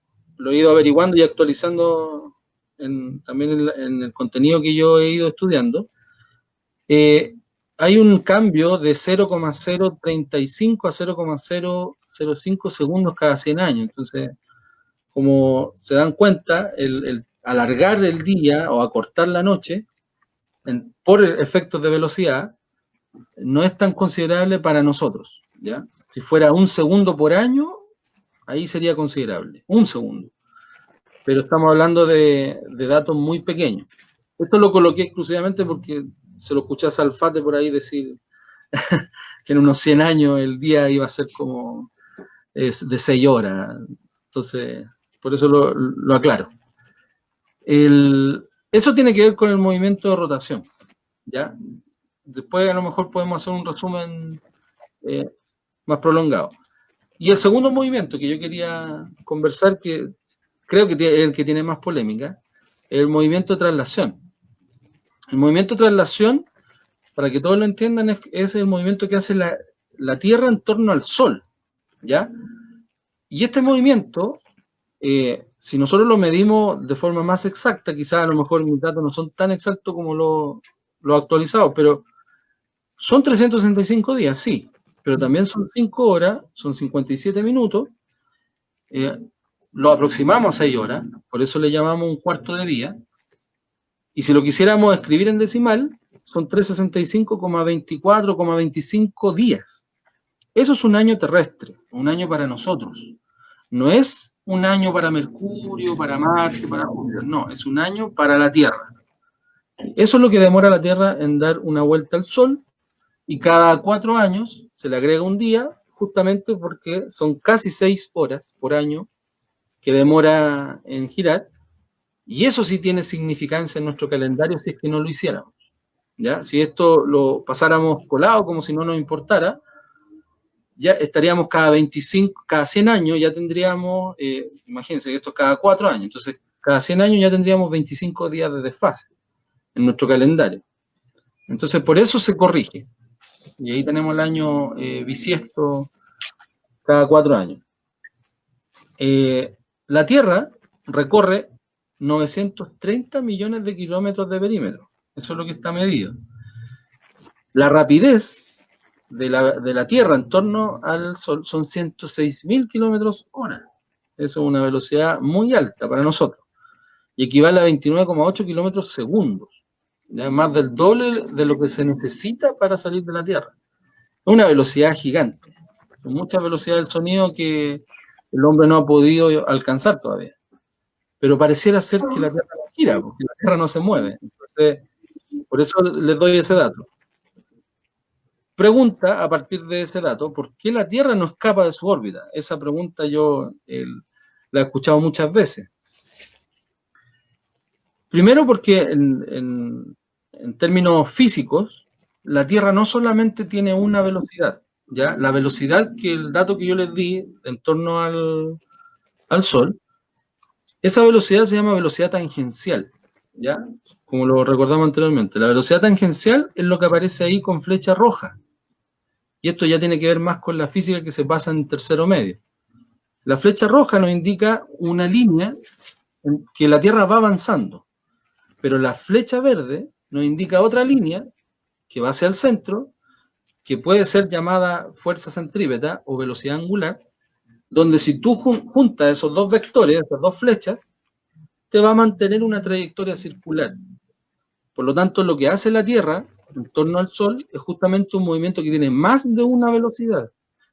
he ido averiguando y actualizando también en el contenido que yo he ido estudiando, hay un cambio de 0,035 a 0,005 segundos cada 100 años. Entonces, como se dan cuenta, el alargar el día o acortar la noche por efectos de velocidad no es tan considerable para nosotros, ¿ya? Si fuera un segundo por año, ahí sería considerable, un segundo. Pero estamos hablando de datos muy pequeños. Esto lo coloqué exclusivamente porque se lo escuché a Salfate por ahí decir que en unos 100 años el día iba a ser como de 6 horas. Entonces, por eso lo aclaro. Eso tiene que ver con el movimiento de rotación, ¿ya? Después a lo mejor podemos hacer un resumen más prolongado. Y el segundo movimiento que yo quería conversar, que creo que es el que tiene más polémica, es el movimiento de traslación. El movimiento de traslación, para que todos lo entiendan, es el movimiento que hace la Tierra en torno al Sol, ¿ya? Y este movimiento, si nosotros lo medimos de forma más exacta, quizás a lo mejor mis datos no son tan exactos como los actualizados, pero son 365 días, sí, pero también son 5 horas, son 57 minutos, lo aproximamos a 6 horas, por eso le llamamos un cuarto de día, y si lo quisiéramos escribir en decimal, son 365,24,25 días. Eso es un año terrestre, un año para nosotros. No es un año para Mercurio, para Marte, para Júpiter, no, es un año para la Tierra. Eso es lo que demora la Tierra en dar una vuelta al Sol, y cada 4 años se le agrega un día, justamente porque son casi 6 horas por año que demora en girar, y eso sí tiene significancia en nuestro calendario si es que no lo hiciéramos, ¿ya? Si esto lo pasáramos colado como si no nos importara, ya estaríamos cada 25, cada 100 años ya tendríamos, imagínense que esto es cada 4 años, entonces cada 100 años ya tendríamos 25 días de desfase en nuestro calendario. Entonces por eso se corrige. Y ahí tenemos el año bisiesto cada 4 años. La Tierra recorre 930 millones de kilómetros de perímetro. Eso es lo que está medido. La rapidez de la Tierra en torno al Sol son 106.000 kilómetros hora. Eso es una velocidad muy alta para nosotros. Y equivale a 29,8 kilómetros segundos. ¿Ya? Más del doble de lo que se necesita para salir de la Tierra. Es una velocidad gigante. Con mucha velocidad del sonido que el hombre no ha podido alcanzar todavía. Pero pareciera ser que la Tierra no gira, porque la Tierra no se mueve. Entonces, por eso les doy ese dato. Pregunta a partir de ese dato, ¿por qué la Tierra no escapa de su órbita? Esa pregunta yo la he escuchado muchas veces. Primero porque en términos físicos, la Tierra no solamente tiene una velocidad, ¿ya? La velocidad el dato que yo les di en torno al Sol, esa velocidad se llama velocidad tangencial. ¿ya? Como lo recordamos anteriormente. La velocidad tangencial es lo que aparece ahí con flecha roja. Y esto ya tiene que ver más con la física que se pasa en tercero medio. La flecha roja nos indica una línea en que la Tierra va avanzando, pero la flecha verde nos indica otra línea que va hacia el centro, que puede ser llamada fuerza centrípeta o velocidad angular, donde si tú juntas esos dos vectores, esas dos flechas, te va a mantener una trayectoria circular. Por lo tanto, lo que hace la Tierra en torno al Sol es justamente un movimiento que tiene más de una velocidad,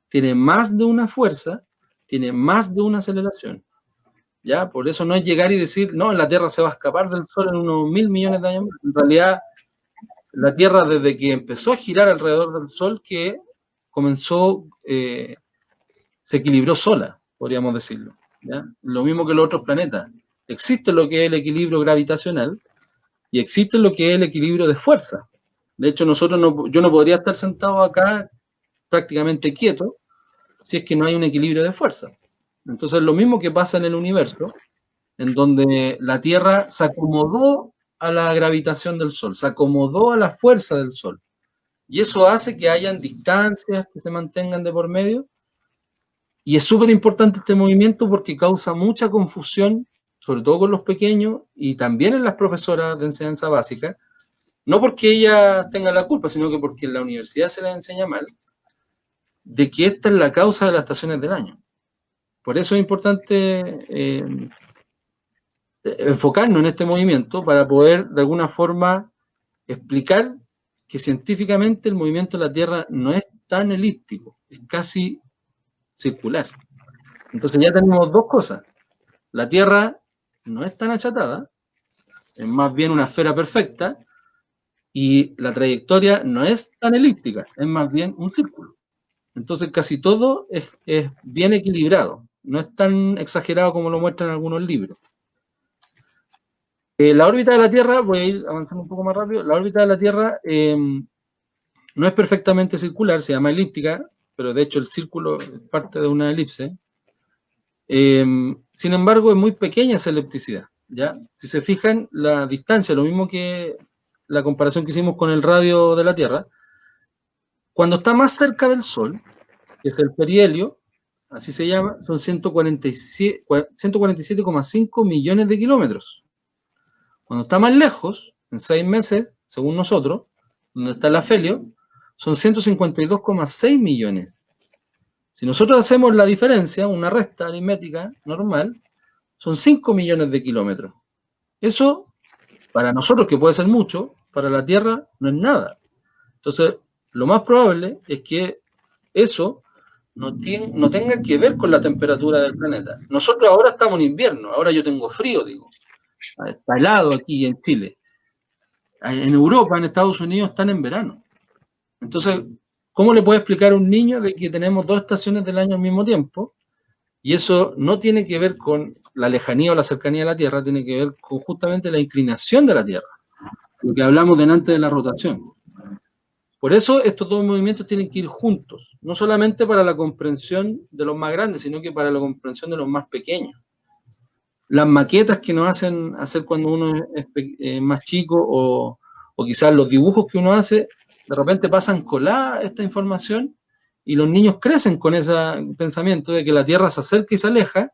tiene más de una fuerza, tiene más de una aceleración. ¿Ya? Por eso no es llegar y decir, no, la Tierra se va a escapar del Sol en unos 1.000 millones de años. En realidad, la Tierra desde que empezó a girar alrededor del Sol, que comenzó, se equilibró sola, podríamos decirlo. ¿Ya? Lo mismo que los otros planetas. Existe lo que es el equilibrio gravitacional y existe lo que es el equilibrio de fuerza. De hecho, yo no podría estar sentado acá prácticamente quieto si es que no hay un equilibrio de fuerza. Entonces, lo mismo que pasa en el universo, en donde la Tierra se acomodó a la gravitación del Sol, se acomodó a la fuerza del Sol. Y eso hace que hayan distancias que se mantengan de por medio. Y es súper importante este movimiento porque causa mucha confusión, sobre todo con los pequeños y también en las profesoras de enseñanza básica, no porque ellas tengan la culpa, sino que porque en la universidad se les enseña mal, de que esta es la causa de las estaciones del año. Por eso es importante enfocarnos en este movimiento para poder de alguna forma explicar que científicamente el movimiento de la Tierra no es tan elíptico, es casi circular. Entonces ya tenemos dos cosas. La Tierra no es tan achatada, es más bien una esfera perfecta, y la trayectoria no es tan elíptica, es más bien un círculo. Entonces casi todo es bien equilibrado, no es tan exagerado como lo muestran algunos libros. La órbita de la Tierra, voy a ir avanzando un poco más rápido, la órbita de la Tierra no es perfectamente circular, se llama elíptica, pero de hecho el círculo es parte de una elipse. Sin embargo, es muy pequeña esa elipticidad, ¿ya? Si se fijan, la distancia, lo mismo que la comparación que hicimos con el radio de la Tierra, cuando está más cerca del Sol, que es el perihelio, así se llama, son 147,5 millones de kilómetros. Cuando está más lejos, en 6 meses, según nosotros, donde está el afelio, son 152,6 millones. Si nosotros hacemos la diferencia, una resta aritmética normal, son 5 millones de kilómetros. Eso, para nosotros, que puede ser mucho, para la Tierra no es nada. Entonces, lo más probable es que eso no tenga que ver con la temperatura del planeta. Nosotros ahora estamos en invierno, ahora yo tengo frío, digo. Está helado aquí en Chile. En Europa, en Estados Unidos, están en verano. Entonces, ¿cómo le puede explicar a un niño de que tenemos dos estaciones del año al mismo tiempo? Y eso no tiene que ver con la lejanía o la cercanía de la Tierra, tiene que ver con justamente la inclinación de la Tierra, lo que hablamos delante de la rotación. Por eso estos dos movimientos tienen que ir juntos, no solamente para la comprensión de los más grandes, sino que para la comprensión de los más pequeños. Las maquetas que nos hacen hacer cuando uno es más chico o quizás los dibujos que uno hace, de repente pasan colada esta información y los niños crecen con ese pensamiento de que la Tierra se acerca y se aleja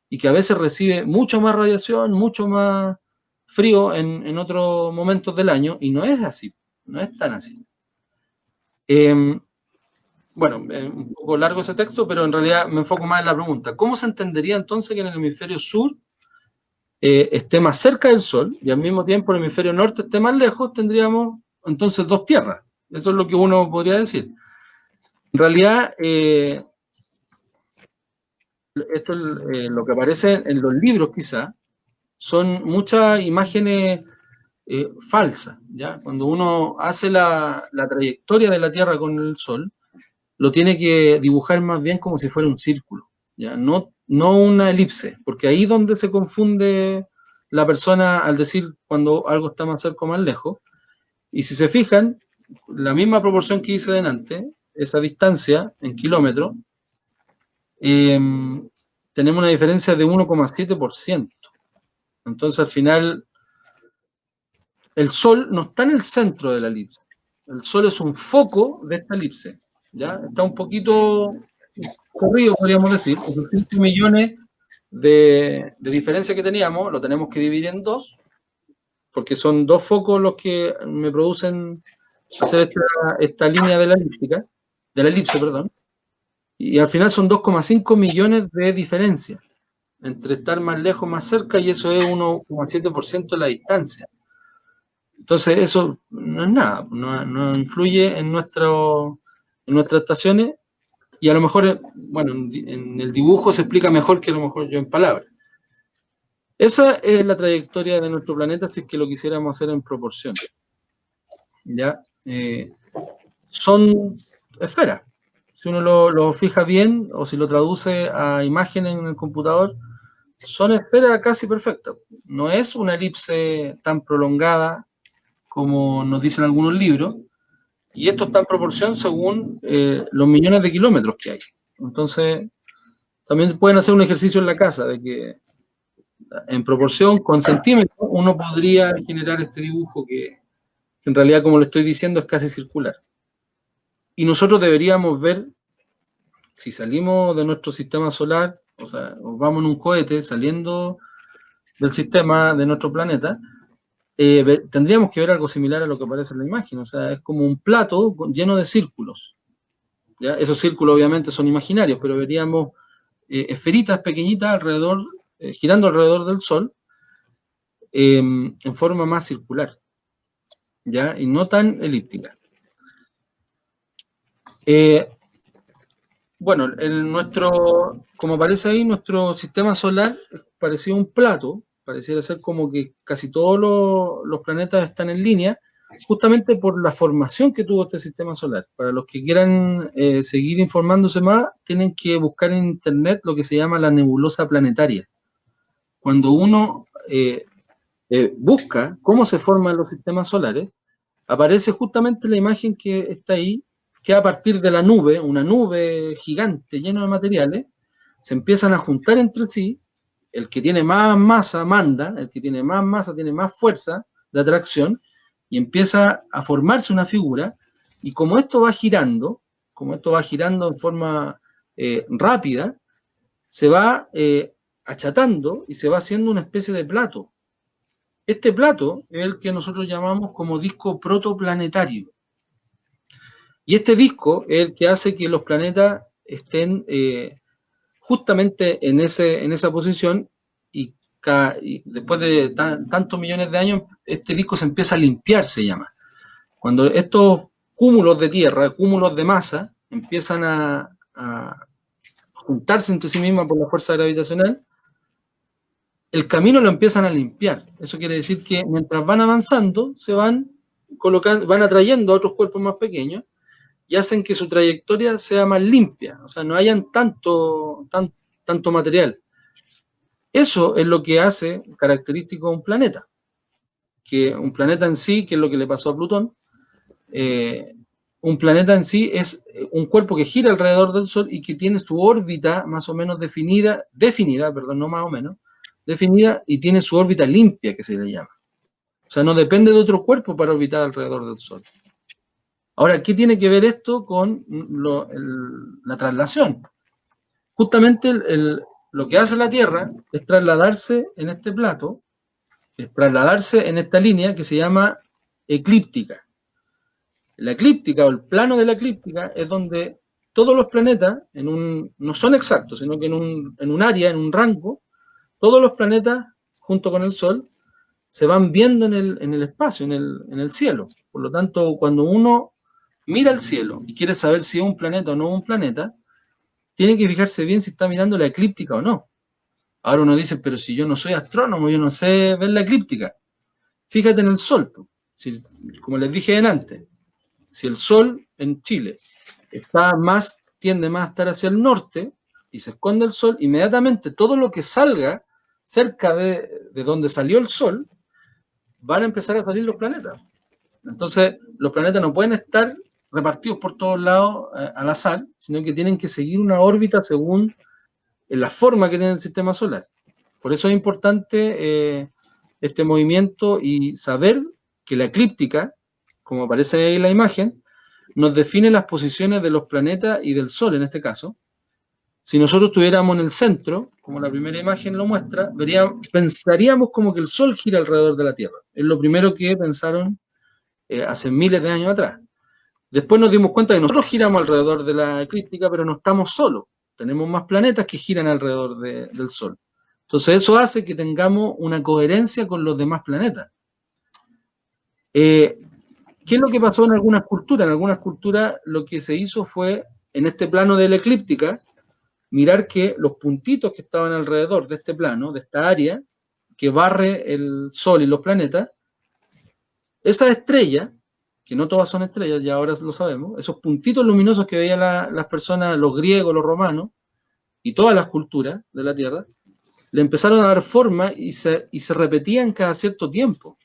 y que a veces recibe mucho más radiación, mucho más frío en otros momentos del año, y no es así, no es tan así. Bueno, un poco largo ese texto, pero en realidad me enfoco más en la pregunta. ¿Cómo se entendería entonces que en el hemisferio sur esté más cerca del Sol y al mismo tiempo el hemisferio norte esté más lejos? Tendríamos entonces dos tierras. Eso es lo que uno podría decir. En realidad, esto es lo que aparece en los libros quizá, son muchas imágenes falsas, ¿ya? Cuando uno hace la trayectoria de la Tierra con el Sol, lo tiene que dibujar más bien como si fuera un círculo, ¿ya? No una elipse, porque ahí es donde se confunde la persona al decir cuando algo está más cerca o más lejos. Y si se fijan, la misma proporción que hice delante, esa distancia en kilómetros, tenemos una diferencia de 1,7%. Entonces al final el Sol no está en el centro de la elipse. El Sol es un foco de esta elipse. ¿Ya? Está un poquito corrido, podríamos decir. Esos 5 millones de diferencia que teníamos, lo tenemos que dividir en dos, porque son dos focos los que me producen hacer esta línea de la elipse, perdón. Y al final son 2,5 millones de diferencia entre estar más lejos, más cerca, y eso es 1,7% de la distancia. Entonces eso no es nada, no influye en nuestras estaciones, y a lo mejor, bueno, en el dibujo se explica mejor que a lo mejor yo en palabras. Esa es la trayectoria de nuestro planeta si es que lo quisiéramos hacer en proporción. ¿Ya? Son esferas. Si uno lo fija bien o si lo traduce a imagen en el computador, son esferas casi perfectas. No es una elipse tan prolongada como nos dicen algunos libros, y esto está en proporción según los millones de kilómetros que hay. Entonces, también pueden hacer un ejercicio en la casa de que en proporción con centímetros uno podría generar este dibujo que en realidad, como le estoy diciendo, es casi circular. Y nosotros deberíamos ver, si salimos de nuestro sistema solar, o sea, vamos en un cohete saliendo del sistema de nuestro planeta, tendríamos que ver algo similar a lo que aparece en la imagen. O sea, es como un plato lleno de círculos. ¿Ya? Esos círculos obviamente son imaginarios, pero veríamos esferitas pequeñitas alrededor, girando alrededor del Sol, en forma más circular, ¿ya? Y no tan elíptica. Bueno, como aparece ahí, nuestro sistema solar parecía un plato, pareciera ser como que casi todos los planetas están en línea, justamente por la formación que tuvo este sistema solar. Para los que quieran seguir informándose más, tienen que buscar en internet lo que se llama la nebulosa planetaria. Cuando uno busca cómo se forman los sistemas solares, aparece justamente la imagen que está ahí, que a partir de la nube, una nube gigante llena de materiales, se empiezan a juntar entre sí. El que tiene más masa manda, el que tiene más masa tiene más fuerza de atracción, y empieza a formarse una figura, y como esto va girando en forma rápida, se va achatando y se va haciendo una especie de plato. Este plato es el que nosotros llamamos como disco protoplanetario. Y este disco es el que hace que los planetas estén justamente en esa posición, y después de tantos millones de años, este disco se empieza a limpiar, se llama. Cuando estos cúmulos de tierra, cúmulos de masa, empiezan a juntarse entre sí mismas por la fuerza gravitacional, el camino lo empiezan a limpiar. Eso quiere decir que mientras van avanzando, se van atrayendo a otros cuerpos más pequeños y hacen que su trayectoria sea más limpia, o sea, no hayan tanto material. Eso es lo que hace característico a un planeta. Que un planeta en sí, que es lo que le pasó a Plutón, un planeta en sí es un cuerpo que gira alrededor del Sol y que tiene su órbita más o menos definida, no más o menos, definida, y tiene su órbita limpia, que se le llama. O sea, no depende de otro cuerpo para orbitar alrededor del Sol. Ahora, ¿qué tiene que ver esto con la traslación? Justamente lo que hace la Tierra es trasladarse en este plato, es trasladarse en esta línea que se llama eclíptica. La eclíptica, o el plano de la eclíptica, es donde todos los planetas, no son exactos, sino que en un área, en un rango, todos los planetas, junto con el Sol, se van viendo en el espacio, en el cielo. Por lo tanto, cuando uno mira al cielo y quiere saber si es un planeta o no un planeta, tiene que fijarse bien si está mirando la eclíptica o no. Ahora uno dice, pero si yo no soy astrónomo, yo no sé ver la eclíptica. Fíjate en el Sol. Como les dije antes, si el Sol en Chile tiende más a estar hacia el norte y se esconde el Sol, inmediatamente todo lo que salga cerca de donde salió el Sol, van a empezar a salir los planetas. Entonces, los planetas no pueden estar repartidos por todos lados al azar, sino que tienen que seguir una órbita según la forma que tiene el sistema solar. Por eso es importante este movimiento y saber que la eclíptica, como aparece ahí en la imagen, nos define las posiciones de los planetas y del Sol en este caso. Si nosotros estuviéramos en el centro, como la primera imagen lo muestra, pensaríamos como que el Sol gira alrededor de la Tierra. Es lo primero que pensaron hace miles de años atrás. Después nos dimos cuenta que nosotros giramos alrededor de la eclíptica, pero no estamos solos. Tenemos más planetas que giran alrededor del Sol. Entonces eso hace que tengamos una coherencia con los demás planetas. ¿Qué es lo que pasó en algunas culturas? En algunas culturas lo que se hizo fue, en este plano de la eclíptica, mirar que los puntitos que estaban alrededor de este plano, de esta área, que barre el Sol y los planetas, esas estrellas, que no todas son estrellas, ya ahora lo sabemos, esos puntitos luminosos que veían las personas, los griegos, los romanos, y todas las culturas de la Tierra, le empezaron a dar forma y se repetían cada cierto tiempo.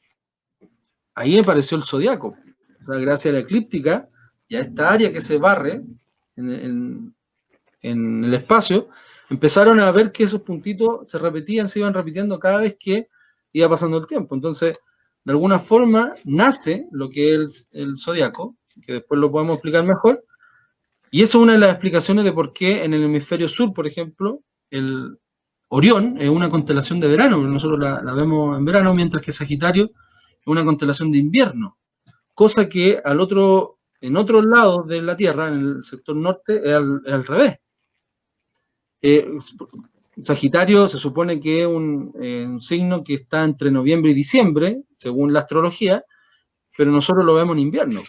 Ahí apareció el zodiaco. O sea, gracias a la eclíptica y a esta área que se barre en el espacio, empezaron a ver que esos puntitos se repetían, se iban repitiendo cada vez que iba pasando el tiempo. Entonces, de alguna forma, nace lo que es el zodiaco, que después lo podemos explicar mejor, y eso es una de las explicaciones de por qué en el hemisferio sur, por ejemplo, el Orión es una constelación de verano, nosotros la vemos en verano, mientras que Sagitario es una constelación de invierno, cosa que en otros lados de la Tierra, en el sector norte, es al revés. Sagitario se supone que es un signo que está entre noviembre y diciembre, según la astrología, pero nosotros lo vemos en invierno.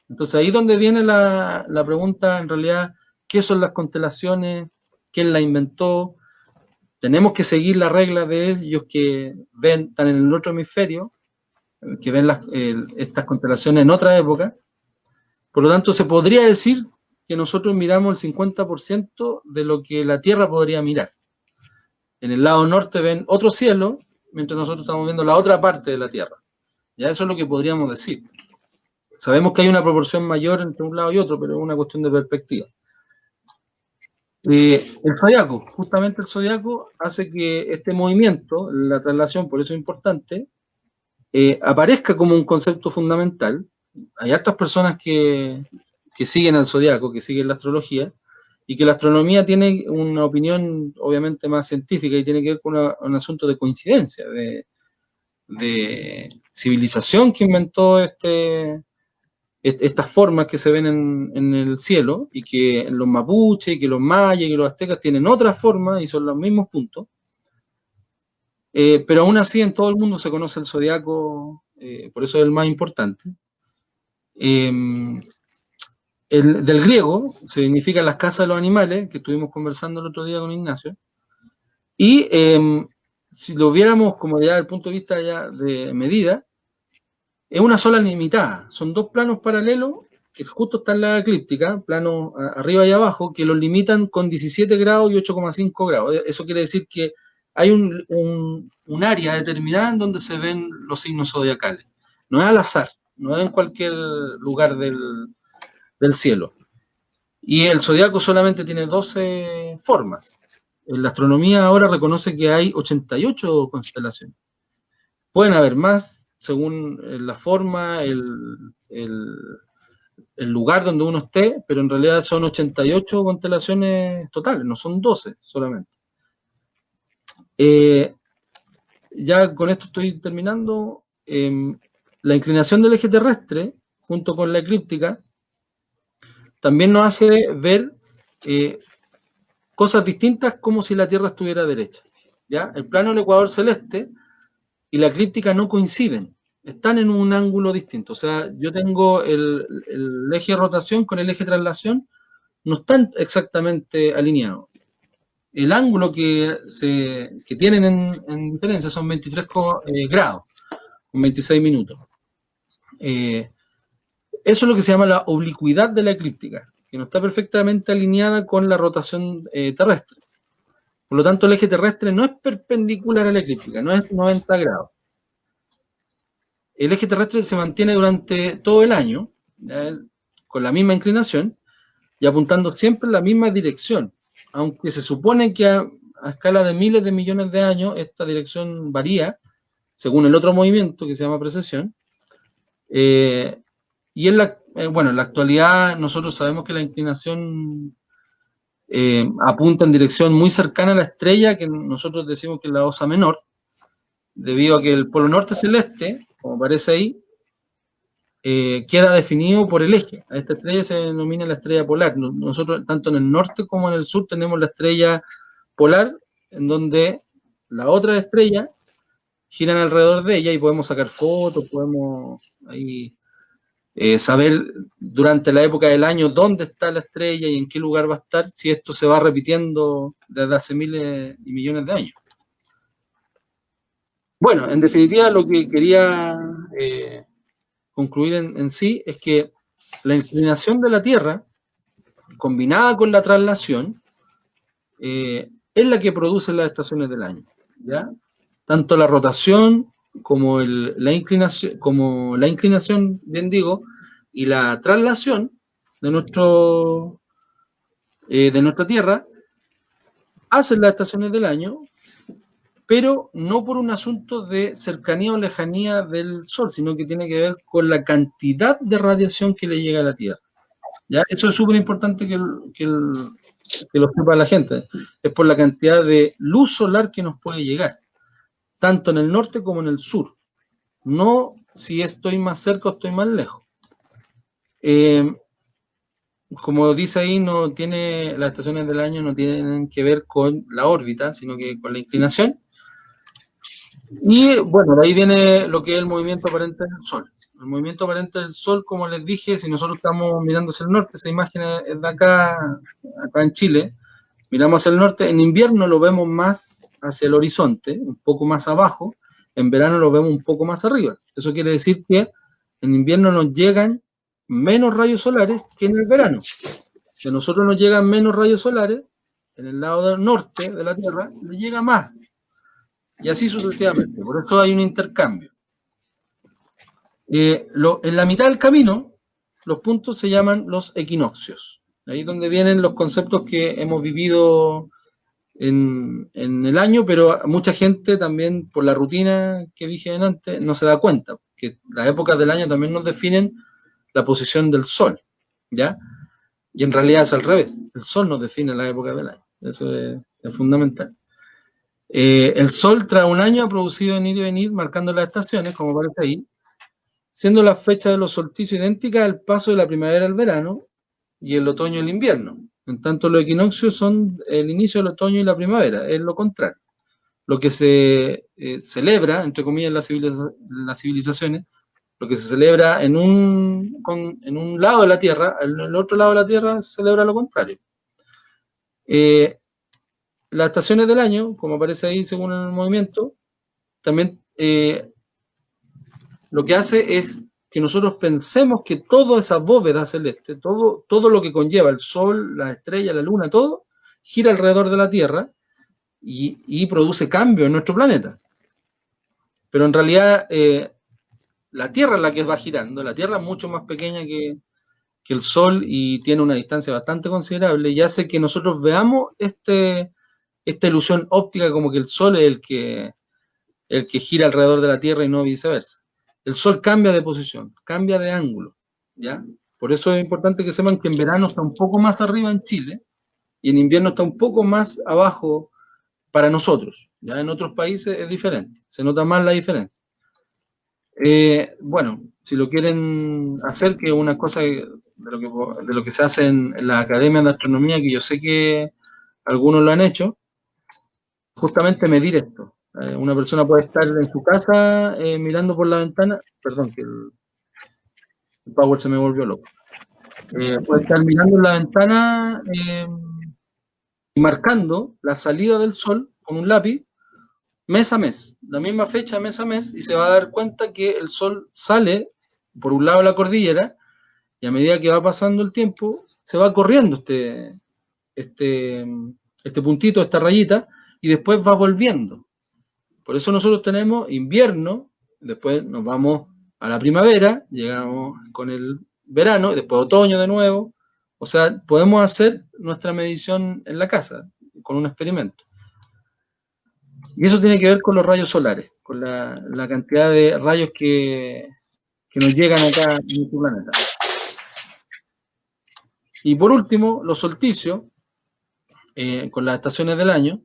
Entonces ahí es donde viene la pregunta, en realidad, ¿qué son las constelaciones? ¿Quién las inventó? Tenemos que seguir la regla de ellos que están en el otro hemisferio, que ven estas constelaciones en otra época. Por lo tanto, se podría decir que nosotros miramos el 50% de lo que la Tierra podría mirar. En el lado norte ven otro cielo, mientras nosotros estamos viendo la otra parte de la Tierra. Ya eso es lo que podríamos decir. Sabemos que hay una proporción mayor entre un lado y otro, pero es una cuestión de perspectiva. El zodiaco, justamente el zodiaco hace que este movimiento, la traslación, por eso es importante, aparezca como un concepto fundamental. Hay hartas personas que siguen al zodiaco, que siguen la astrología, y que la astronomía tiene una opinión obviamente más científica y tiene que ver con un asunto de coincidencia, de civilización que inventó estas formas que se ven en el cielo, y que los mapuches, y que los mayas, y que los aztecas tienen otras formas y son los mismos puntos. Pero aún así en todo el mundo se conoce el zodiaco, por eso es el más importante. Del griego significa las casas de los animales, que estuvimos conversando el otro día con Ignacio, y si lo viéramos como ya desde el punto de vista ya de medida, es una sola limitada, son dos planos paralelos que justo están en la eclíptica, planos arriba y abajo, que los limitan con 17 grados y 8,5 grados. Eso quiere decir que hay un área determinada en donde se ven los signos zodiacales. No es al azar, no es en cualquier lugar del cielo. Y el zodiaco solamente tiene 12 formas. La astronomía ahora reconoce que hay 88 constelaciones. Pueden haber más, según la forma, el lugar donde uno esté, pero en realidad son 88 constelaciones totales, no son 12 solamente. Ya con esto estoy terminando. La inclinación del eje terrestre, junto con la eclíptica, también nos hace ver cosas distintas, como si la Tierra estuviera derecha. ¿Ya? El plano del ecuador celeste y la eclíptica no coinciden, están en un ángulo distinto. O sea, yo tengo el eje de rotación con el eje de traslación, no están exactamente alineados. El ángulo que tienen en diferencia son 23 grados, con 26 minutos. Eso es lo que se llama la oblicuidad de la eclíptica, que no está perfectamente alineada con la rotación terrestre. Por lo tanto, el eje terrestre no es perpendicular a la eclíptica, no es 90 grados. El eje terrestre se mantiene durante todo el año, con la misma inclinación y apuntando siempre en la misma dirección, aunque se supone que a escala de miles de millones de años esta dirección varía según el otro movimiento que se llama precesión, Y bueno, en la actualidad nosotros sabemos que la inclinación apunta en dirección muy cercana a la estrella, que nosotros decimos que es la Osa Menor, debido a que el polo norte celeste, como aparece ahí, queda definido por el eje. A esta estrella se denomina la estrella polar. Nosotros, tanto en el norte como en el sur, tenemos la estrella polar, en donde la otra estrella giran alrededor de ella y podemos sacar fotos, podemos ahí saber durante la época del año dónde está la estrella y en qué lugar va a estar, si esto se va repitiendo desde hace miles y millones de años. Bueno, en definitiva, lo que quería concluir en sí es que la inclinación de la Tierra, combinada con la traslación, es la que produce las estaciones del año, ¿ya? Tanto la rotación como la inclinación, bien digo, y la traslación de nuestra Tierra hacen las estaciones del año, pero no por un asunto de cercanía o lejanía del Sol, sino que tiene que ver con la cantidad de radiación que le llega a la Tierra. ¿Ya? Eso es súper importante que lo sepa la gente. Es por la cantidad de luz solar que nos puede llegar, tanto en el norte como en el sur. No si estoy más cerca o estoy más lejos. Como dice ahí, las estaciones del año no tienen que ver con la órbita, sino que con la inclinación. Y bueno, de ahí viene lo que es el movimiento aparente del Sol. El movimiento aparente del Sol, como les dije, si nosotros estamos mirando hacia el norte, esa imagen es de acá en Chile, miramos hacia el norte, en invierno lo vemos más hacia el horizonte, un poco más abajo, en verano lo vemos un poco más arriba. Eso quiere decir que en invierno nos llegan menos rayos solares que en el verano. Si a nosotros nos llegan menos rayos solares, en el lado del norte de la Tierra le llega más. Y así sucesivamente. Por eso hay un intercambio. En la mitad del camino, los puntos se llaman los equinoccios. Ahí es donde vienen los conceptos que hemos vivido en el año, pero mucha gente también, por la rutina que dije antes, no se da cuenta, que las épocas del año también nos definen la posición del Sol, ¿ya? Y en realidad es al revés, el Sol nos define la época del año, eso es fundamental. El Sol tras un año ha producido en ir y venir, marcando las estaciones, como aparece ahí, siendo las fechas de los solsticios idénticas al paso de la primavera al verano y el otoño al invierno. En tanto, los equinoccios son el inicio del otoño y la primavera, es lo contrario. Lo que se celebra, entre comillas, en las civilizaciones, lo que se celebra en un lado de la Tierra, en el otro lado de la Tierra se celebra lo contrario. Las estaciones del año, como aparece ahí según el movimiento, también lo que hace es que nosotros pensemos que toda esa bóveda celeste, todo lo que conlleva el Sol, la estrella, la Luna, todo, gira alrededor de la Tierra y produce cambio en nuestro planeta. Pero en realidad la Tierra es la que va girando, la Tierra es mucho más pequeña que el Sol y tiene una distancia bastante considerable y hace que nosotros veamos esta ilusión óptica como que el Sol es el que gira alrededor de la Tierra y no viceversa. El Sol cambia de posición, cambia de ángulo, ¿ya? Por eso es importante que sepan que en verano está un poco más arriba en Chile y en invierno está un poco más abajo para nosotros. Ya en otros países es diferente, se nota más la diferencia. Bueno, si lo quieren hacer, que es una cosa de lo que se hace en la Academia de Astronomía, que yo sé que algunos lo han hecho, justamente medir esto. Una persona puede estar en su casa mirando por la ventana, perdón, que el Power se me volvió loco. Puede estar mirando en la ventana y marcando la salida del sol con un lápiz mes a mes, la misma fecha mes a mes, y se va a dar cuenta que el sol sale por un lado de la cordillera y a medida que va pasando el tiempo se va corriendo este puntito, esta rayita, y después va volviendo. Por eso nosotros tenemos invierno, después nos vamos a la primavera, llegamos con el verano, después otoño de nuevo. O sea, podemos hacer nuestra medición en la casa con un experimento. Y eso tiene que ver con los rayos solares, con la cantidad de rayos que que nos llegan acá en nuestro planeta. Y por último, los solsticios, con las estaciones del año.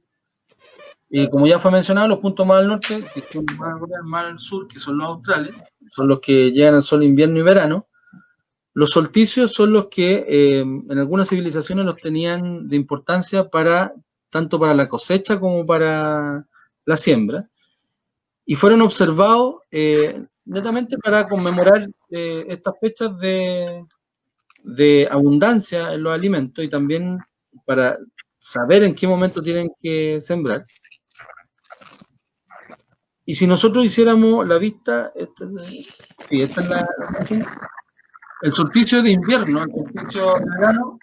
Como ya fue mencionado, los puntos más al norte, que son más al sur, que son los australes, son los que llegan al sol invierno y verano. Los solsticios son los que en algunas civilizaciones los tenían de importancia tanto para la cosecha como para la siembra. Y fueron observados netamente para conmemorar estas fechas de abundancia en los alimentos y también para saber en qué momento tienen que sembrar. Y si nosotros hiciéramos la vista, esta es la imagen, el solsticio de invierno, el solsticio de verano,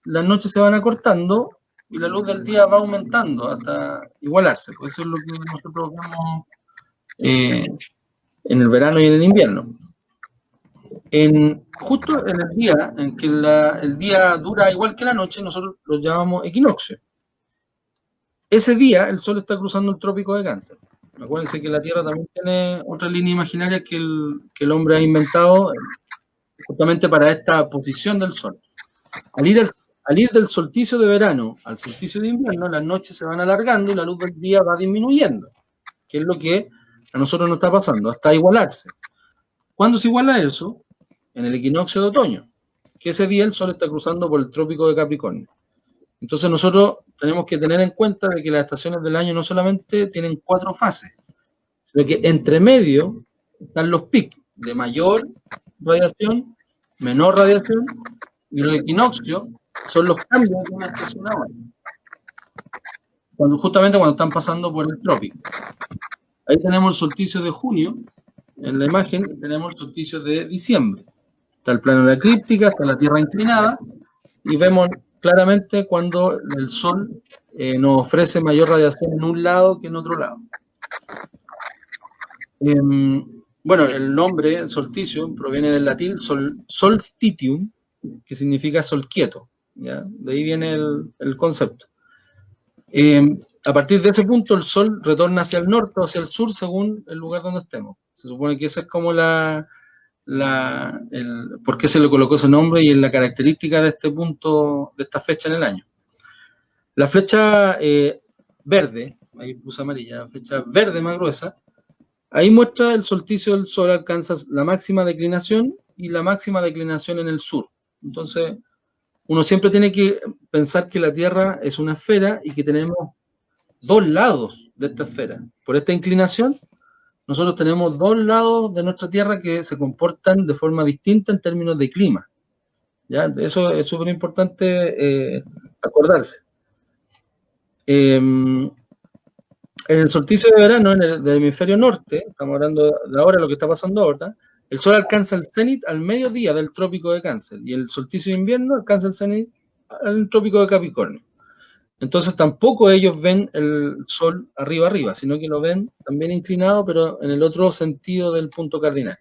las noches se van acortando y la luz del día va aumentando hasta igualarse. Eso es lo que nosotros vemos en el verano y en el invierno. Justo en el día en que el día dura igual que la noche, nosotros lo llamamos equinoccio. Ese día el sol está cruzando el trópico de Cáncer. Acuérdense que la Tierra también tiene otra línea imaginaria que el hombre ha inventado justamente para esta posición del sol. Al ir del solsticio de verano al solsticio de invierno, las noches se van alargando y la luz del día va disminuyendo, que es lo que a nosotros nos está pasando, hasta igualarse. ¿Cuándo se iguala eso? En el equinoccio de otoño, que ese día el sol está cruzando por el trópico de Capricornio. Entonces nosotros tenemos que tener en cuenta de que las estaciones del año no solamente tienen 4 fases, sino que entre medio están los picos de mayor radiación, menor radiación, y los equinoccios son los cambios de una estación a otra, justamente cuando están pasando por el trópico. Ahí tenemos el solsticio de junio, en la imagen tenemos el solsticio de diciembre. Está el plano de la eclíptica, está la Tierra inclinada, y vemos claramente cuando el sol nos ofrece mayor radiación en un lado que en otro lado. Bueno, el nombre, el solsticio, proviene del latín solstitium, que significa sol quieto, ¿ya? De ahí viene el concepto. A partir de ese punto el sol retorna hacia el norte o hacia el sur según el lugar donde estemos. Se supone que esa es como por qué se le colocó ese nombre y la característica de este punto, de esta fecha en el año. La flecha verde, ahí puse amarilla, la flecha verde más gruesa, ahí muestra el solsticio del sol alcanza la máxima declinación y la máxima declinación en el sur. Entonces, uno siempre tiene que pensar que la Tierra es una esfera y que tenemos 2 lados de esta esfera. Por esta inclinación, nosotros tenemos 2 lados de nuestra Tierra que se comportan de forma distinta en términos de clima. ¿Ya? Eso es súper importante acordarse. En el solsticio de verano, del hemisferio norte, estamos hablando de ahora, lo que está pasando ahora, el sol alcanza el cenit al mediodía del trópico de Cáncer y el solsticio de invierno alcanza el cenit al trópico de Capricornio. Entonces tampoco ellos ven el sol arriba, sino que lo ven también inclinado, pero en el otro sentido del punto cardinal.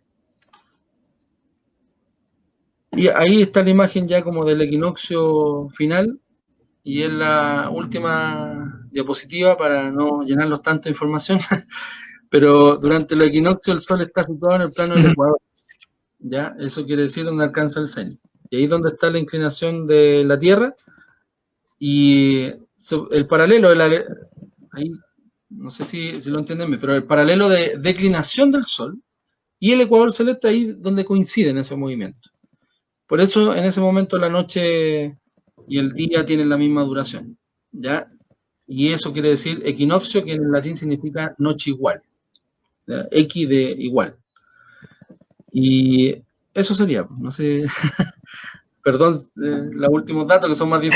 Y ahí está la imagen ya como del equinoccio final, y es la última diapositiva para no llenarlos tanto de información, pero durante el equinoccio el sol está situado en el plano del ecuador, ¿ya? Eso quiere decir donde alcanza el cenit. Y ahí es donde está la inclinación de la Tierra, y el paralelo, ahí no sé si lo entienden, pero el paralelo de declinación del sol y el ecuador celeste, ahí donde coinciden esos movimientos. Por eso en ese momento la noche y el día tienen la misma duración, ¿ya? Y eso quiere decir equinoccio, que en latín significa noche igual, ¿ya? Equi de igual. Y eso sería, no sé, perdón, los últimos datos que son más difíciles.